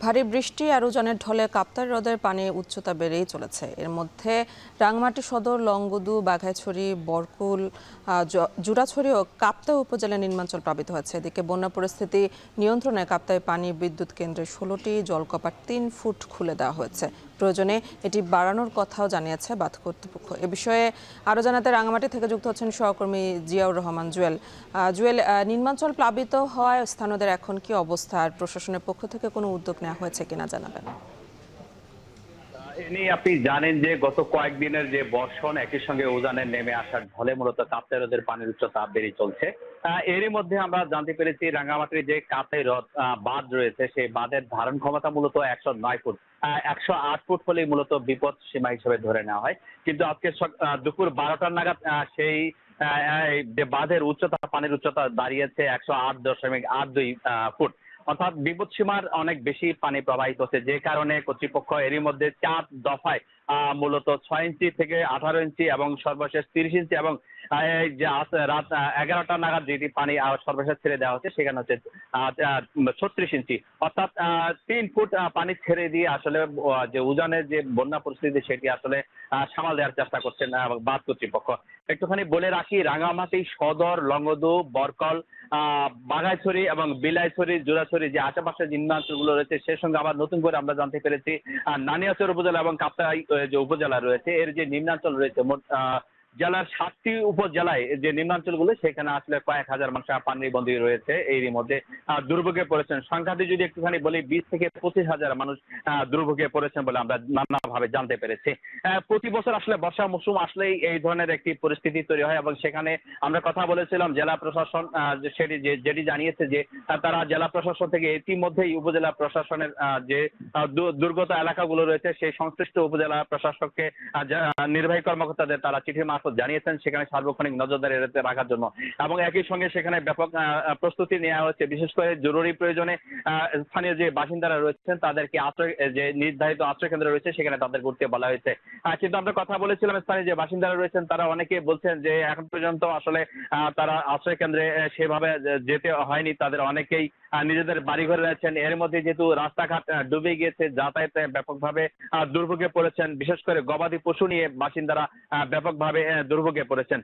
ভারী বৃষ্টি আর উজানের ঢলে কাপ্তাই হ্রদের পানি উচ্চতা বেড়েই চলেছে। এর মধ্যে রাঙামাটি সদর, লংগদু, বাঘাইছড়ি, বরকুল, জুরাছড়ি ও কাপ্তাই উপজেলায় নিম্নাঞ্চল প্লাবিত হয়েছে। এদিকে বন্যা পরিস্থিতি নিয়ন্ত্রণে কাপ্তাই পানি বিদ্যুৎ কেন্দ্রের 16টি জলকপাট 3 ফুট খুলে দেওয়া হয়েছে। প্রয়োজনে এটি বাড়ানোর কথাও জানিয়েছে বাঁধ কর্তৃপক্ষ। এ বিষয়ে আরও জানাতে রাঙামাটি থেকে যুক্ত হচ্ছেন সহকর্মী জিয়াউর রহমান জুয়েল। নিম্নাঞ্চল প্লাবিত হওয়ায় স্থানীয়দের এখন কি অবস্থা, আর প্রশাসনের পক্ষ থেকে কোনো উদ্যোগ নেওয়া হয়েছে কিনা জানাবেন। এ নিয়ে আপনি জানেন যে গত কয়েকদিনের যে বর্ষণ, একই সঙ্গে উজানের নেমে আসার ফলে মূলত কাপ্তাই হ্রদের পানির উচ্চতা বেড়ে চলছে। এরই মধ্যে আমরা জানতে পেরেছি রাঙ্গামাটির যে কাপ্তাই হ্রদ বাঁধ রয়েছে, সেই বাঁধের ধারণ ক্ষমতা মূলত 109 ফুট, 108 ফুট হলেই মূলত বিপদ সীমা হিসেবে ধরে নেওয়া হয়। কিন্তু আজকে দুপুর 12টার নাগাদ সেই যে বাঁধের উচ্চতা, পানির উচ্চতা দাঁড়িয়েছে 108.82 ফুট, অর্থাৎ বিপদসীমার অনেক বেশি পানি প্রবাহিত হচ্ছে, যে কারণে কর্তৃপক্ষ এরই মধ্যে 4 দফায় মূলত 6 ইঞ্চি থেকে 18 ইঞ্চি এবং সর্বশেষ 30 ইঞ্চি এবং যে রাত 11টা নাগাদ যেটি পানি সর্বশেষ ছেড়ে দেওয়া হচ্ছে সেখানে হচ্ছে 36 ইঞ্চি, অর্থাৎ 3 ফুট পানি ছেড়ে দিয়ে আসলে যে উজানের যে বন্যা পরিস্থিতি সেটি আসলে সামাল দেওয়ার চেষ্টা করছেন বাঁধ কর্তৃপক্ষ। একটুখানি বলে রাখি, রাঙামাটি সদর, লংগদু, বরকল, বাঘাইছড়ি এবং বিলাইছড়ি, জুরাছড়ি যে আশেপাশে নিম্নাঞ্চলগুলো রয়েছে, সে সঙ্গে আবার নতুন করে আমরা জানতে পেরেছি নানিয়াচর উপজেলা এবং কাপ্তাই যে উপজেলা রয়েছে, এর যে নিম্নাঞ্চল রয়েছে মোট জেলার 7টি উপজেলায় যে নিম্নাঞ্চলগুলো, সেখানে আসলে কয়েক হাজার মানুষ পানিবন্দী রয়েছে, এরই মধ্যে দুর্ভোগে পড়েছেন। সংখ্যাটি যদি একটুখানি বলি, 20 থেকে 25,000 মানুষ দুর্ভোগে পড়েছেন বলে আমরা নানাভাবে জানতে পেরেছি। প্রতি বছর আসলে বর্ষা মৌসুম আসলেই এই ধরনের একটি পরিস্থিতি তৈরি হয় এবং সেখানে আমরা কথা বলেছিলাম জেলা প্রশাসন যেটি জানিয়েছে যে তারা জেলা প্রশাসন থেকে ইতিমধ্যেই উপজেলা প্রশাসনের যে দুর্গত এলাকাগুলো রয়েছে সেই সংশ্লিষ্ট উপজেলা প্রশাসককে নির্বাহী কর্মকর্তাদের তারা চিঠি জানিয়েছেন সেখানে সার্বক্ষণিক নজরদারি রাখার জন্য, এবং একই সঙ্গে সেখানে ব্যাপক প্রস্তুতি নেওয়া হচ্ছে। বিশেষ করে জরুরি প্রয়োজনে স্থানীয় যে বাসিন্দারা রয়েছেন তাদেরকে যে নির্ধারিত আশ্রয় কেন্দ্র রয়েছে সেখানে তাদের ঘুরতে বলা হয়েছে। কিন্তু আমরা কথা বলেছিলাম স্থানীয় যে বাসিন্দারা রয়েছেন তারা অনেকে বলছেন যে এখন পর্যন্ত আসলে তারা আশ্রয় কেন্দ্রে সেভাবে যেতে হয়নি, তাদের অনেকেই নিজেদের বাড়িঘরে রয়েছেন। এর মধ্যে যেহেতু রাস্তাঘাট ডুবে গিয়েছে, যাতায়াতে ব্যাপকভাবে দুর্ভোগে পড়েছেন, বিশেষ করে গবাদি পশু নিয়ে বাসিন্দারা ব্যাপকভাবে দুর্ভোগে পড়েছেন।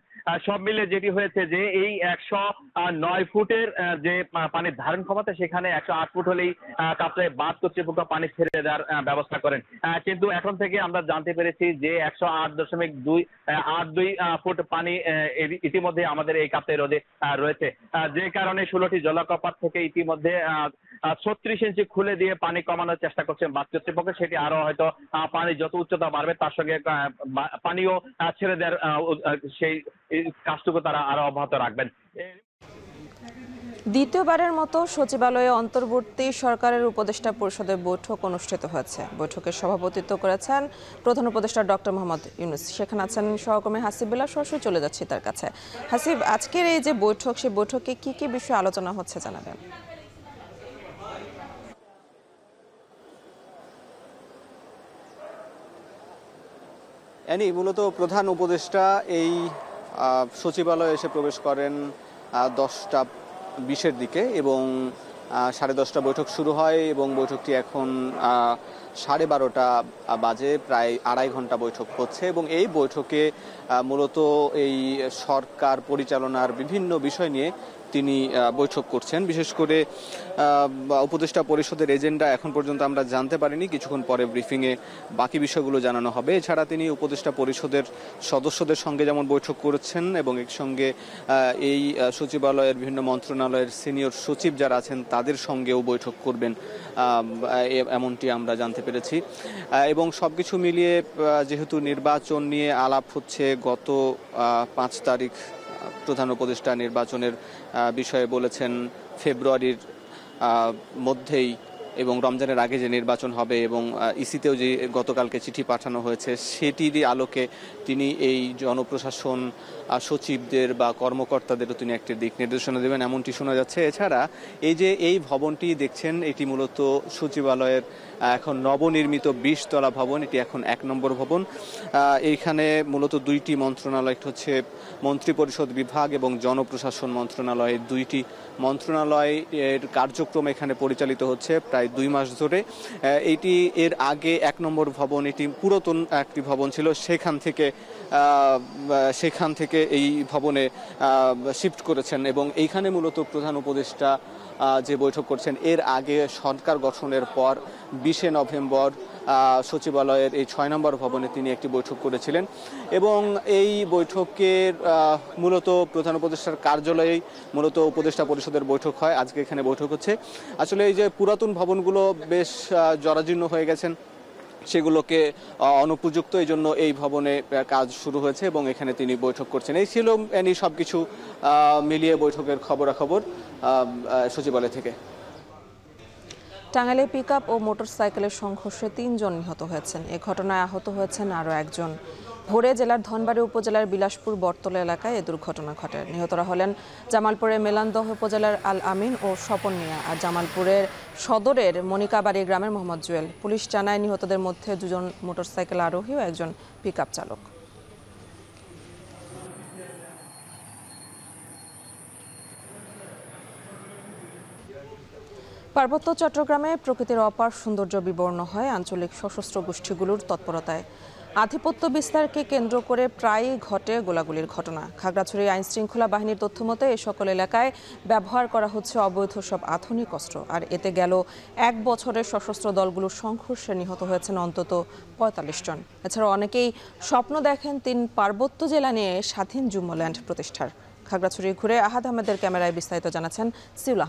সব মিলে যেটি হয়েছে যে এই 109 ফুটের যে পানির ধারণ ক্ষমতা, সেখানে 108 ফুট হলেই কাপ্তাই বাঁধ কর্তৃপক্ষ পানি ছেড়ে দেওয়ার ব্যবস্থা করেন। কিন্তু এখন থেকে আমরা জানতে পেরেছি যে 108.82 ফুট পানি ইতিমধ্যে আমাদের এই কাপ্তাই হ্রদে রয়েছে, যে কারণে 16টি জলপ্রপাত থেকে ইতিমধ্যে 36 ইঞ্চি খুলে দিয়ে পানি কমানোর চেষ্টা করছেন বাঁধ কর্তৃপক্ষ। সেটি আরো হয়তো পানি যত উচ্চতা বাড়বে তার সঙ্গে পানিও ছেড়ে দেওয়ার সেই কাজটুকু তারা আরো অব্যাহত রাখবেন। দ্বিতীয়বারের মতো সচিবালয়ে অন্তর্বর্তী সরকারের উপদেষ্টা পরিষদের বৈঠক অনুষ্ঠিত হয়েছে। বৈঠকে সভাপতিত্ব করেছেন প্রধান উপদেষ্টা ডক্টর মোহাম্মদ ইউনূস। সেখানে আছেন সহকর্মী হাসিব বিল্লাহ। সরাসরি চলে যাচ্ছি তার কাছে। হাসিব, আজকের এই যে বৈঠক, সেই বৈঠকে কি কি বিষয়ে আলোচনা হচ্ছে জানাবেন? মূলত প্রধান উপদেষ্টা এই সচিবালয়ে এসে প্রবেশ করেন 10:20 দিকে এবং 10:30 বৈঠক শুরু হয় এবং বৈঠকটি এখন 12:30 বাজে। প্রায় 2.5 ঘন্টা বৈঠক হচ্ছে এবং এই বৈঠকে মূলত এই সরকার পরিচালনার বিভিন্ন বিষয় নিয়ে তিনি বৈঠক করছেন। বিশেষ করে উপদেষ্টা পরিষদের এজেন্ডা এখন পর্যন্ত আমরা জানতে পারিনি, কিছুক্ষণ পরে ব্রিফিংয়ে বাকি বিষয়গুলো জানানো হবে। এছাড়া তিনি উপদেষ্টা পরিষদের সদস্যদের সঙ্গে যেমন বৈঠক করেছেন এবং একসঙ্গে এই সচিবালয়ের বিভিন্ন মন্ত্রণালয়ের সিনিয়র সচিব যারা আছেন তাদের সঙ্গেও বৈঠক করবেন, এমনটি আমরা জানতে পেরেছি। এবং সবকিছু মিলিয়ে যেহেতু নির্বাচন নিয়ে আলাপ হচ্ছে, গত 5 তারিখ প্রধান উপদেষ্টা নির্বাচনের বিষয়ে বলেছেন ফেব্রুয়ারির মধ্যেই এবং রমজানের আগে যে নির্বাচন হবে এবং ইসিতেও যে গতকালকে চিঠি পাঠানো হয়েছে সেটিরই আলোকে তিনি এই জনপ্রশাসন সচিবদের বা কর্মকর্তাদেরও তিনি একটি দিক নির্দেশনা দেবেন, এমনটি শোনা যাচ্ছে। এছাড়া এই ভবনটি দেখছেন, এটি মূলত সচিবালয়ের এখন নবনির্মিত 20 তলা ভবন। এটি এখন 1 নম্বর ভবন। এইখানে মূলত 2টি মন্ত্রণালয়, একটি হচ্ছে মন্ত্রিপরিষদ বিভাগ এবং জনপ্রশাসন মন্ত্রণালয়। 2টি মন্ত্রণালয়ের কার্যক্রম এখানে পরিচালিত হচ্ছে প্রায় 2 মাস ধরে। এটি এর আগে 1 নম্বর ভবন, এটি পুরাতন একটি ভবন ছিল, সেখান থেকে এই ভবনে শিফট করেছেন এবং এইখানে মূলত প্রধান উপদেষ্টা যে বৈঠক করছেন, এর আগে সরকার গঠনের পর 20 নভেম্বর সচিবালয়ের এই 6 নম্বর ভবনে তিনি একটি বৈঠক করেছিলেন এবং এই বৈঠকের মূলত প্রধান উপদেষ্টার কার্যালয়েই মূলত উপদেষ্টা পরিষদের বৈঠক হয়। আজকে এখানে বৈঠক হচ্ছে। আসলে এই যে পুরাতন ভবনগুলো বেশ জরাজীর্ণ হয়ে গেছেন, সেগুলোকে অনুপযুক্ত, এই জন্য এই ভবনে কাজ শুরু হয়েছে এবং এখানে তিনি বৈঠক করছেন। এই ছিল সবকিছু মিলিয়ে বৈঠকের খবরাখবর সচিবালয় থেকে। টাঙ্গাইলে পিকআপ ও মোটরসাইকেলের সংঘর্ষে 3 জন নিহত হয়েছেন। এ ঘটনায় আহত হয়েছেন আরও একজন। ভোরে জেলার ধনবাড়ী উপজেলার বিলাসপুর বটতলা এলাকায় এ দুর্ঘটনা ঘটে। নিহতরা হলেন জামালপুরের মেলান্দহ উপজেলার আল আমিন ও স্বপন মিয়া আর জামালপুরের সদরের মনিকাবাড়ি গ্রামের মোহাম্মদ জুয়েল। পুলিশ জানায় নিহতদের মধ্যে 2 জন মোটরসাইকেল আরোহী ও 1 জন পিকআপ চালক। পার্বত্য চট্টগ্রামে প্রকৃতির অপার সৌন্দর্য বিবর্ণ হয় আঞ্চলিক সশস্ত্র গোষ্ঠীগুলোর তৎপরতায়। আধিপত্য বিস্তারকে কেন্দ্র করে প্রায়ই ঘটে গোলাগুলির ঘটনা। খাগড়াছড়ি আইনশৃঙ্খলা বাহিনীর তথ্যমতে এই সকল এলাকায় ব্যবহার করা হচ্ছে অবৈধ সব আধুনিক অস্ত্র। আর এতে গেল 1 বছরের সশস্ত্র দলগুলোর সংঘর্ষে নিহত হয়েছেন অন্তত 45 জন। এছাড়াও অনেকেই স্বপ্ন দেখেন 3 পার্বত্য জেলা নিয়ে স্বাধীন যুম্মল্যান্ড প্রতিষ্ঠার। খাগড়াছড়ি ঘুরে আহাদ আহমেদের ক্যামেরায় বিস্তারিত জানাচ্ছেন সিউল।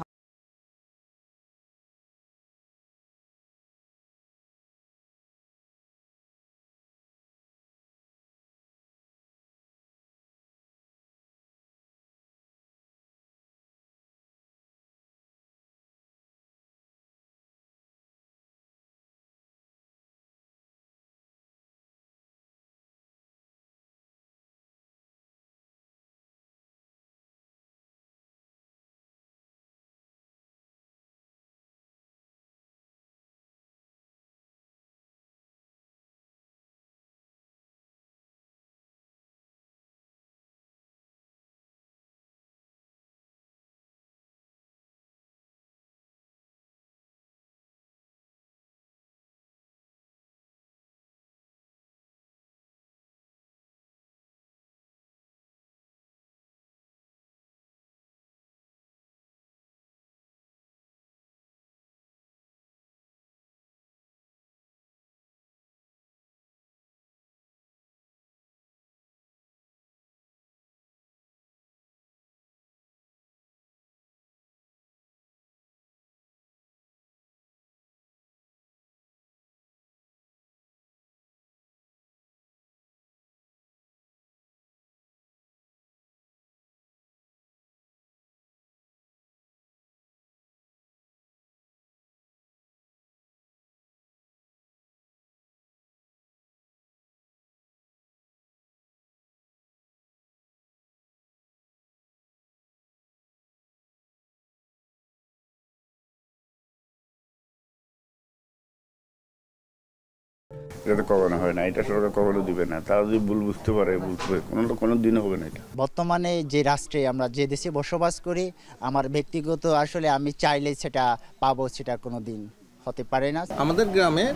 এটা তো কখনো হয় না, এটা সরকার কখনো দিবে না। তারা যদি ভুল বুঝতে পারে, বুঝবে, কোনো দিনও হবে না এটা। বর্তমানে যে রাষ্ট্রে আমরা যে দেশে বসবাস করি, আমার ব্যক্তিগত আসলে আমি চাইলে সেটা পাবো, সেটা কোনো দিন হতে পারে না। আমাদের গ্রামের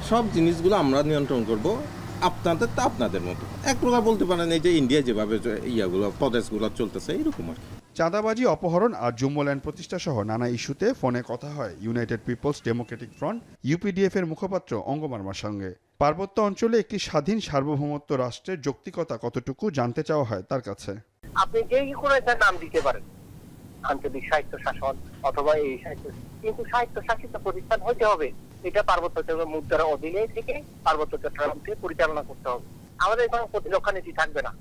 সব জিনিসগুলো আমরা নিয়ন্ত্রণ করব, আপনাদের তা আপনাদের মতো। এক প্রকার বলতে পারেন এই যে ইন্ডিয়া যেভাবে ইয়াগুলো প্রদেশগুলো চলতেছে এইরকম আর কি। চাঁদাবাজি, অপহরণ আর জুম্মল্যান্ড প্রতিষ্ঠা সহ নানা ইস্যুতে ফোনে কথা হয় United Peoples Democratic Front UPDF এর মুখপাত্র অঙ্গমার্মার সঙ্গে। পার্বত্য অঞ্চলে একটি স্বাধীন সার্বভৌমত্ব রাষ্ট্রের যৌক্তিকতা কতটুকু জানতে চাওয়া হয় তার কাছে। আপনি যেই কোনো একটা নাম দিতে পারেন, আঞ্চলিক স্বায়ত্ত শাসন অথবা এই সাহিত্য, কিন্তু স্বায়ত্ত শাসিত প্রতিষ্ঠান হইতে হবে। এটা পার্বত্য চট্টগ্রাম মুদ্রার অধীনে থেকে পার্বত্য চট্টগ্রামকে পরিচালনা করতে হবে। আমাদের কোনো প্রতিরক্ষা নীতি থাকবে না।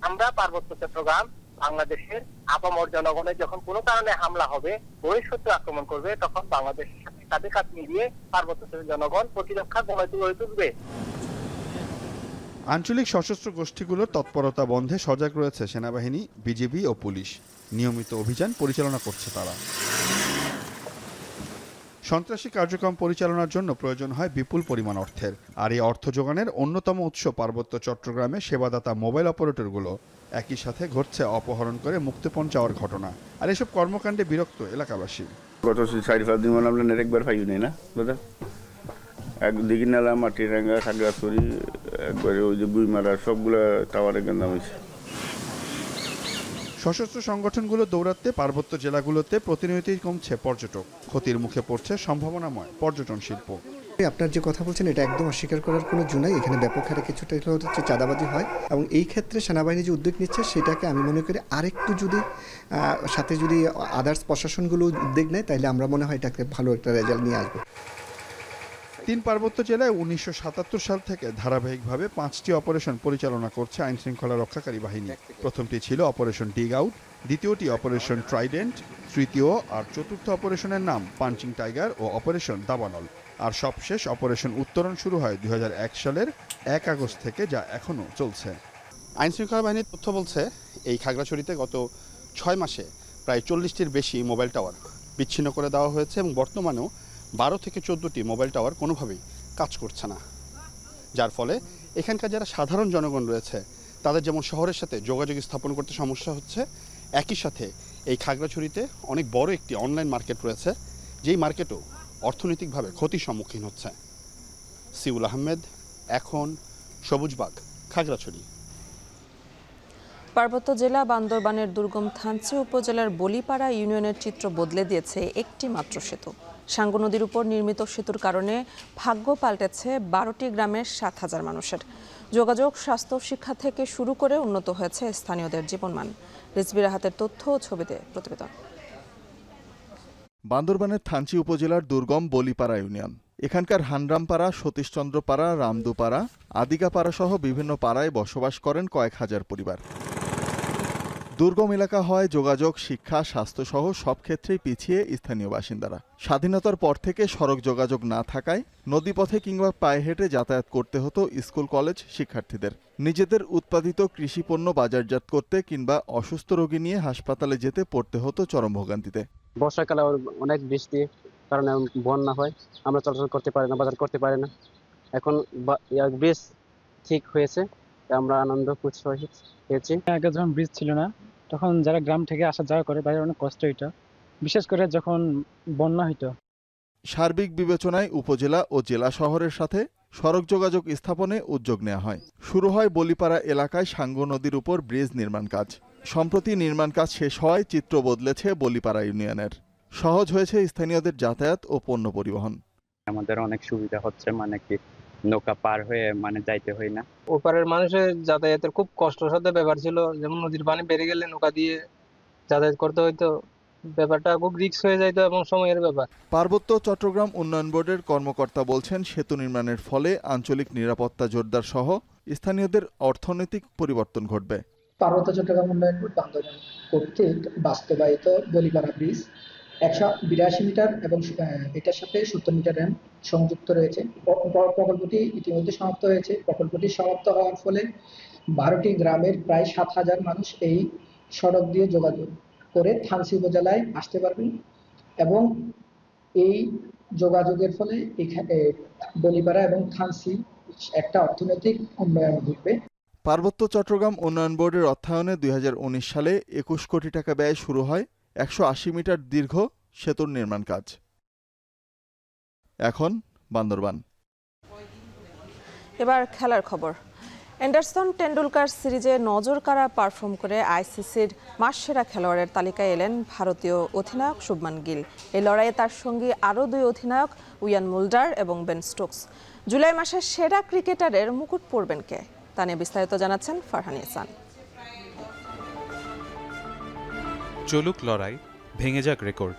আমরা পার্বত্য চট্টগ্রাম বাংলাদেশের আপামর জনগণের যখন কোনো কারণে হামলা হবে, বহিঃশত্রু আক্রমণ করবে, তখন বাংলাদেশের সাথে কাঁধে কাঁধ মিলিয়ে পার্বত্য জনগণ প্রতিরক্ষা গড়ে তুলবে। আঞ্চলিক সশস্ত্র গোষ্ঠীগুলোর তৎপরতা বন্ধে সজাগ রয়েছে সেনাবাহিনী, বিজিবি ও পুলিশ। নিয়মিত অভিযান পরিচালনা করছে তারা। সন্ত্রাসী কার্যক্রম পরিচালনার জন্য প্রয়োজন হয় বিপুল পরিমাণ অর্থের, আর এই অর্থ যোগানের অন্যতম উৎস পার্বত্য চট্টগ্রামে সেবাদাতা মোবাইল অপারেটরগুলো। একই সাথে ঘটছে অপহরণ করে মুক্তিপণ চাওয়ার ঘটনা, আর এসব কর্মকাণ্ডে বিরক্ত এলাকাবাসী। গত 4-5 দিন মানে আমরা একবার পাই নাই না দাদা, একদিকে নালাম মাটিরাঙ্গা, খাগড়াছড়ি, একবারে ওই যে বুইমারা, সবগুলা টাওয়ারে গেন্দাম হয়েছে। সশস্ত্র সংগঠনগুলো দৌড়াতে পার্বত্য জেলাগুলোতে প্রতিনিয়তই কমছে পর্যটক, ক্ষতির মুখে পড়ছে সম্ভাবনাময় পর্যটন শিল্প। আপনার যে কথা বলছেন এটা একদম অস্বীকার করার কোনো জো নাই। এখানে ব্যাপক হারে কিছুটা হচ্ছে চাঁদাবাজি হয়, এবং এই ক্ষেত্রে সেনাবাহিনী যে উদ্যোগ নিচ্ছে সেটাকে আমি মনে করি আরেকটু যদি সাথে যদি আদার্স প্রশাসনগুলো উদ্যোগ নেয়, তাহলে আমরা মনে হয় এটাকে ভালো একটা রেজাল্ট নিয়ে আসবো। 3 পার্বত্য জেলায় 1977 সাল থেকে ধারাবাহিকভাবে 5টি অপারেশন পরিচালনা করছে আইন শৃঙ্খলা রক্ষাকারী বাহিনী। প্রথমটি ছিল অপারেশন ডিগ আউট, দ্বিতীয়টি অপারেশন ট্রাইডেন্ট, তৃতীয় আর চতুর্থ অপারেশনের নাম পাঞ্চিং টাইগার ও অপারেশন দাবানল। আর সবশেষ অপারেশন উত্তরণ শুরু হয় 2001 সালের 1 আগস্ট থেকে, যা এখনও চলছে। আইন শৃঙ্খলা বাহিনীর তথ্য বলছে এই খাগড়াছড়িতে গত 6 মাসে প্রায় 40টির বেশি মোবাইল টাওয়ার বিচ্ছিন্ন করে দেওয়া হয়েছে, এবং বর্তমানেও 12 থেকে 14টি মোবাইল টাওয়ার কোনোভাবেই কাজ করছে না, যার ফলে এখানকার যারা সাধারণ জনগণ রয়েছে তাদের যেমন শহরের সাথে যোগাযোগ স্থাপন করতে সমস্যা হচ্ছে, একই সাথে এই খাগড়াছড়িতে অনেক বড় একটি অনলাইন মার্কেট রয়েছে, যেই মার্কেটও অর্থনৈতিকভাবে ক্ষতির সম্মুখীন হচ্ছে। সিউল আহমেদ, এখন, সবুজবাগ, খাগড়াছড়ি। পার্বত্য জেলা বান্দরবানের দুর্গম থানচি উপজেলার বলিপাড়া ইউনিয়নের চিত্র বদলে দিয়েছে একটি মাত্র সেতু। সাঙ্গু নদীর উপর নির্মিত সেতুর কারণে ভাগ্য পাল্টেছে 12টি গ্রামের 7,000 মানুষের। যোগাযোগ, স্বাস্থ্য, শিক্ষা থেকে শুরু করে উন্নত হয়েছে স্থানীয়দের জীবনমান। রিজবির হাতের তথ্য ও ছবিতে প্রতিবেদন। বান্দরবানের থানচি উপজেলার দুর্গম বলিপাড়া ইউনিয়ন। এখানকার হানরামপাড়া, সতীশচন্দ্রপাড়া, রামদুপাড়া, আদিগাপাড়া সহ বিভিন্ন পাড়ায় বসবাস করেন কয়েক হাজার পরিবার। দুর্গম এলাকা হয় যোগাযোগ, শিক্ষা, স্বাস্থ্যসহ সব ক্ষেত্রেই পিছিয়ে স্থানীয় বাসিন্দারা। স্বাধীনতার পর থেকে সড়ক যোগাযোগ না থাকায় নদীপথে কিংবা পায়ে হেঁটে যাতায়াত করতে হতো স্কুল কলেজ শিক্ষার্থীদের। নিজেদের উৎপাদিত কৃষিপণ্য বাজারজাত করতে কিংবা অসুস্থ রোগী নিয়ে হাসপাতালে যেতে পড়তে হতো চরম ভোগান্তিতে। বর্ষাকালে অনেক বৃষ্টি কারণে বন্যা হয়, আমরা চলাচল করতে পারি না, বাজার করতে পারি না। এখন ব্রিজ ঠিক হয়েছে, আমরা আনন্দ খুশি হয়েছি। আগে যখন ব্রিজ ছিল না তখন যারা গ্রাম থেকে আসা যাওয়া করে তাদের অনেক কষ্ট হইতো, বিশেষ করে যখন বন্যা হইতো। সার্বিক বিবেচনায় উপজেলা ও জেলা শহরের সাথে সড়ক যোগাযোগ স্থাপনে উদ্যোগ নেওয়া হয়। শুরু হয় বলিপাড়া এলাকায় সাঙ্গু নদীর উপর ব্রিজ নির্মাণ কাজ। সম্প্রতি নির্মাণ কাজ শেষ হওয়ায় চিত্র বদলেছে বলিপাড়া ইউনিয়নের। সহজ হয়েছে স্থানীয়দের যাতায়াত ও পণ্য পরিবহন। আমাদের অনেক সুবিধা হচ্ছে, মানে কি নৌকা পার হয়ে যাইতে হয় না। ওপারের মানুষের যাতায়াতের খুব কষ্টের সাথে ব্যাপার ছিল, যেমন নদীর পানি বেড়ে গেলে নৌকা দিয়ে যাতায়াত করতে হইতো, ব্যাপারটা খুব রিস্ক হয়ে যাইতো এবং সময়ের ব্যাপার। পার্বত্য চট্টগ্রাম উন্নয়ন বোর্ডের কর্মকর্তা বলছেন, সেতু নির্মাণের ফলে আঞ্চলিক নিরাপত্তা জোরদার সহ স্থানীয়দের অর্থনৈতিক পরিবর্তন ঘটবে। পার্বত্য চট্টগ্রাম উন্নয়ন বোর্ড বান্দরবান কর্তৃক বাস্তবায়িত বলিপাড়া ব্রিজ 182 মিটার এবং এটার সাথে 70 মিটার র্যাম্প সংযুক্ত রয়েছে। প্রকল্পটি ইতিমধ্যে সমাপ্ত হয়েছে। প্রকল্পটি সমাপ্ত হওয়ার ফলে 12টি গ্রামের প্রায় 7,000 মানুষ এই সড়ক দিয়ে যোগাযোগ করে থানচি উপজেলায় আসতে পারবেন, এবং এই যোগাযোগের ফলে এখানে বলিপাড়া এবং থানসি একটা অর্থনৈতিক উন্নয়ন ঘটবে। পার্বত্য চট্টগ্রাম উন্নয়ন বোর্ডের অর্থায়নে 2019 সালে 21 কোটি টাকা ব্যয়ে শুরু হয় 180 মিটার দীর্ঘ সেতুর নির্মাণ কাজ। এখন বান্দরবান। এবার খেলার খবর। অ্যান্ডারসন টেন্ডুলকার সিরিজে নজরকাড়া পারফর্ম করে আইসিসির মাসসেরা খেলোয়াড়ের তালিকায় এলেন ভারতীয় অধিনায়ক শুভমান গিল। এই লড়াইয়ে তার সঙ্গে আরও 2 অধিনায়ক ইয়ান মুল্ডার এবং বেন স্টোকস। জুলাই মাসের সেরা ক্রিকেটারের মুকুট পরবেন কে, তা নিয়ে বিস্তারিত জানাচ্ছেন ফারহান ইহসান। চলুক লড়াই, ভেঙে যাক রেকর্ড,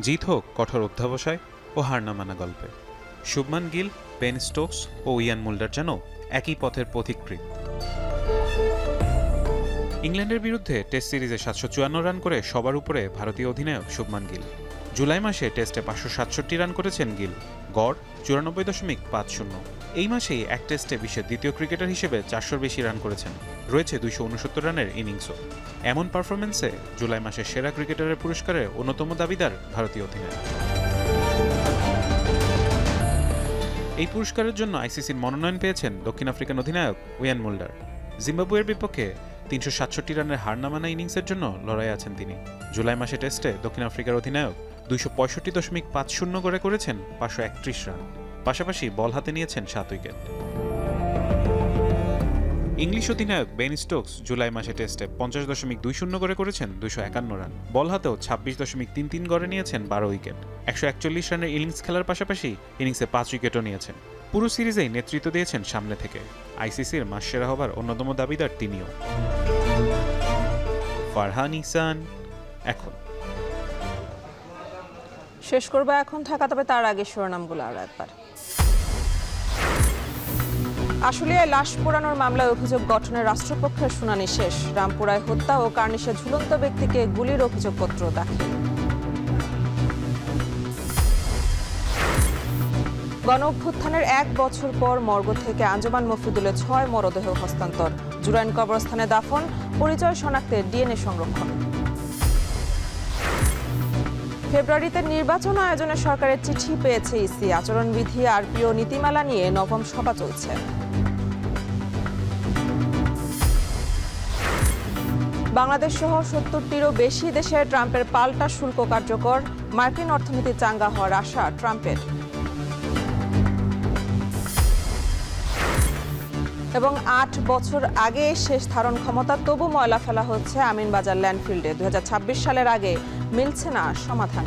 জিত হোক কঠোর অধ্যবসায় ও হার না মানা গল্পে। শুভমান গিল, বেন স্টোকস ও ইয়ান মুল্ডার যেন একই পথের পথিকৃৎ। ইংল্যান্ডের বিরুদ্ধে টেস্ট সিরিজে 754 রান করে সবার উপরে ভারতীয় অধিনায়ক শুভমান গিল। জুলাই মাসে টেস্টে 567 রান করেছেন গিল, গড় 94.50। এই মাসেই এক টেস্টে বিশ্বের দ্বিতীয় ক্রিকেটার হিসেবে 400-র বেশি রান করেছেন। রয়েছে 269 রানের ইনিংসও। এমন পারফরমেন্সে জুলাই মাসের সেরা ক্রিকেটারের পুরস্কারের অন্যতম দাবিদার ভারতীয় অধিনায়ক। এই পুরস্কারের জন্য আইসিসির মনোনয়ন পেয়েছেন দক্ষিণ আফ্রিকান অধিনায়ক ইয়ান মুল্ডার। জিম্বাবুয়ের বিপক্ষে 367 রানের হার না মানা ইনিংসের জন্য লড়াই আছেন তিনি। জুলাই মাসে টেস্টে দক্ষিণ আফ্রিকার অধিনায়ক 265.50 করে করেছেন 531 রান। পাশাপাশি বল হাতে নিয়েছেন 7 উইকেট। ইংলিশ অধিনায়ক বেন স্টোকস জুলাই মাসে টেস্টে 50.20 করে করেছেন 251 রান। বল হাতেও 26.33 গড়ে নিয়েছেন 12 উইকেট। 141 রানের ইনিংস খেলার পাশাপাশি ইনিংসে 5 উইকেটও নিয়েছেন। পুরো সিরিজেই নেতৃত্ব দিয়েছেন সামনে থেকে। আইসিসির মাসসেরা হবার অন্যতম দাবিদার তিনিও। ফারহান ইহসান, এখন। শেষ করবো এখন ঢাকা, তবে তার আগে শিরোনামগুলো আরো একবার। আশুলিয়ায় লাশ পোড়ানোর মামলায় অভিযোগ গঠনের রাষ্ট্রপক্ষের শুনানি শেষ। রামপুরায় হত্যা ও কার্নিশে ঝুলন্ত ব্যক্তিকে গুলির অভিযোগপত্র দাখিল। গণঅভ্যুত্থানের 1 বছর পর মর্গ থেকে আঞ্জুমান মফিদুলের 6 মরদেহ হস্তান্তর। জুরাইন কবরস্থানে দাফন, পরিচয় শনাক্তে ডিএনএ সংরক্ষণ। ফেব্রুয়ারিতে নির্বাচন আয়োজনে সরকারের চিঠি পেয়েছে ইসি। আচরণবিধি, আরপিও নীতিমালা নিয়ে নবম সভা চলছে। বাংলাদেশ সহ 70টিরও বেশি দেশে ট্রাম্পের পাল্টা শুল্ক কার্যকর। মার্কিন অর্থনীতি চাঙ্গা হওয়ার আশা ট্রাম্পের। এবং 8 বছর আগে শেষ ধারণ ক্ষমতা, তবু ময়লা ফেলা হচ্ছে আমিনবাজার ল্যান্ডফিল্ডে। 2026 সালের আগে মিলছে না সমাধান।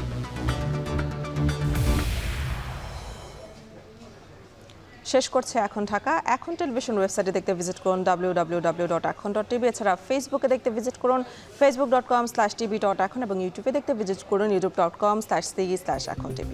শেষ করছে এখন ঢাকা। এখন টেলিভিশন ওয়েবসাইটে দেখতে ভিজিট করুন www.ekhon.tv। এছাড়া ফেসবুকে দেখতে ভিজিট করুন facebook.com/tv.ekhon এবং ইউটিউবে দেখতে ভিজিট করুন youtube.com/c/ekhon tv।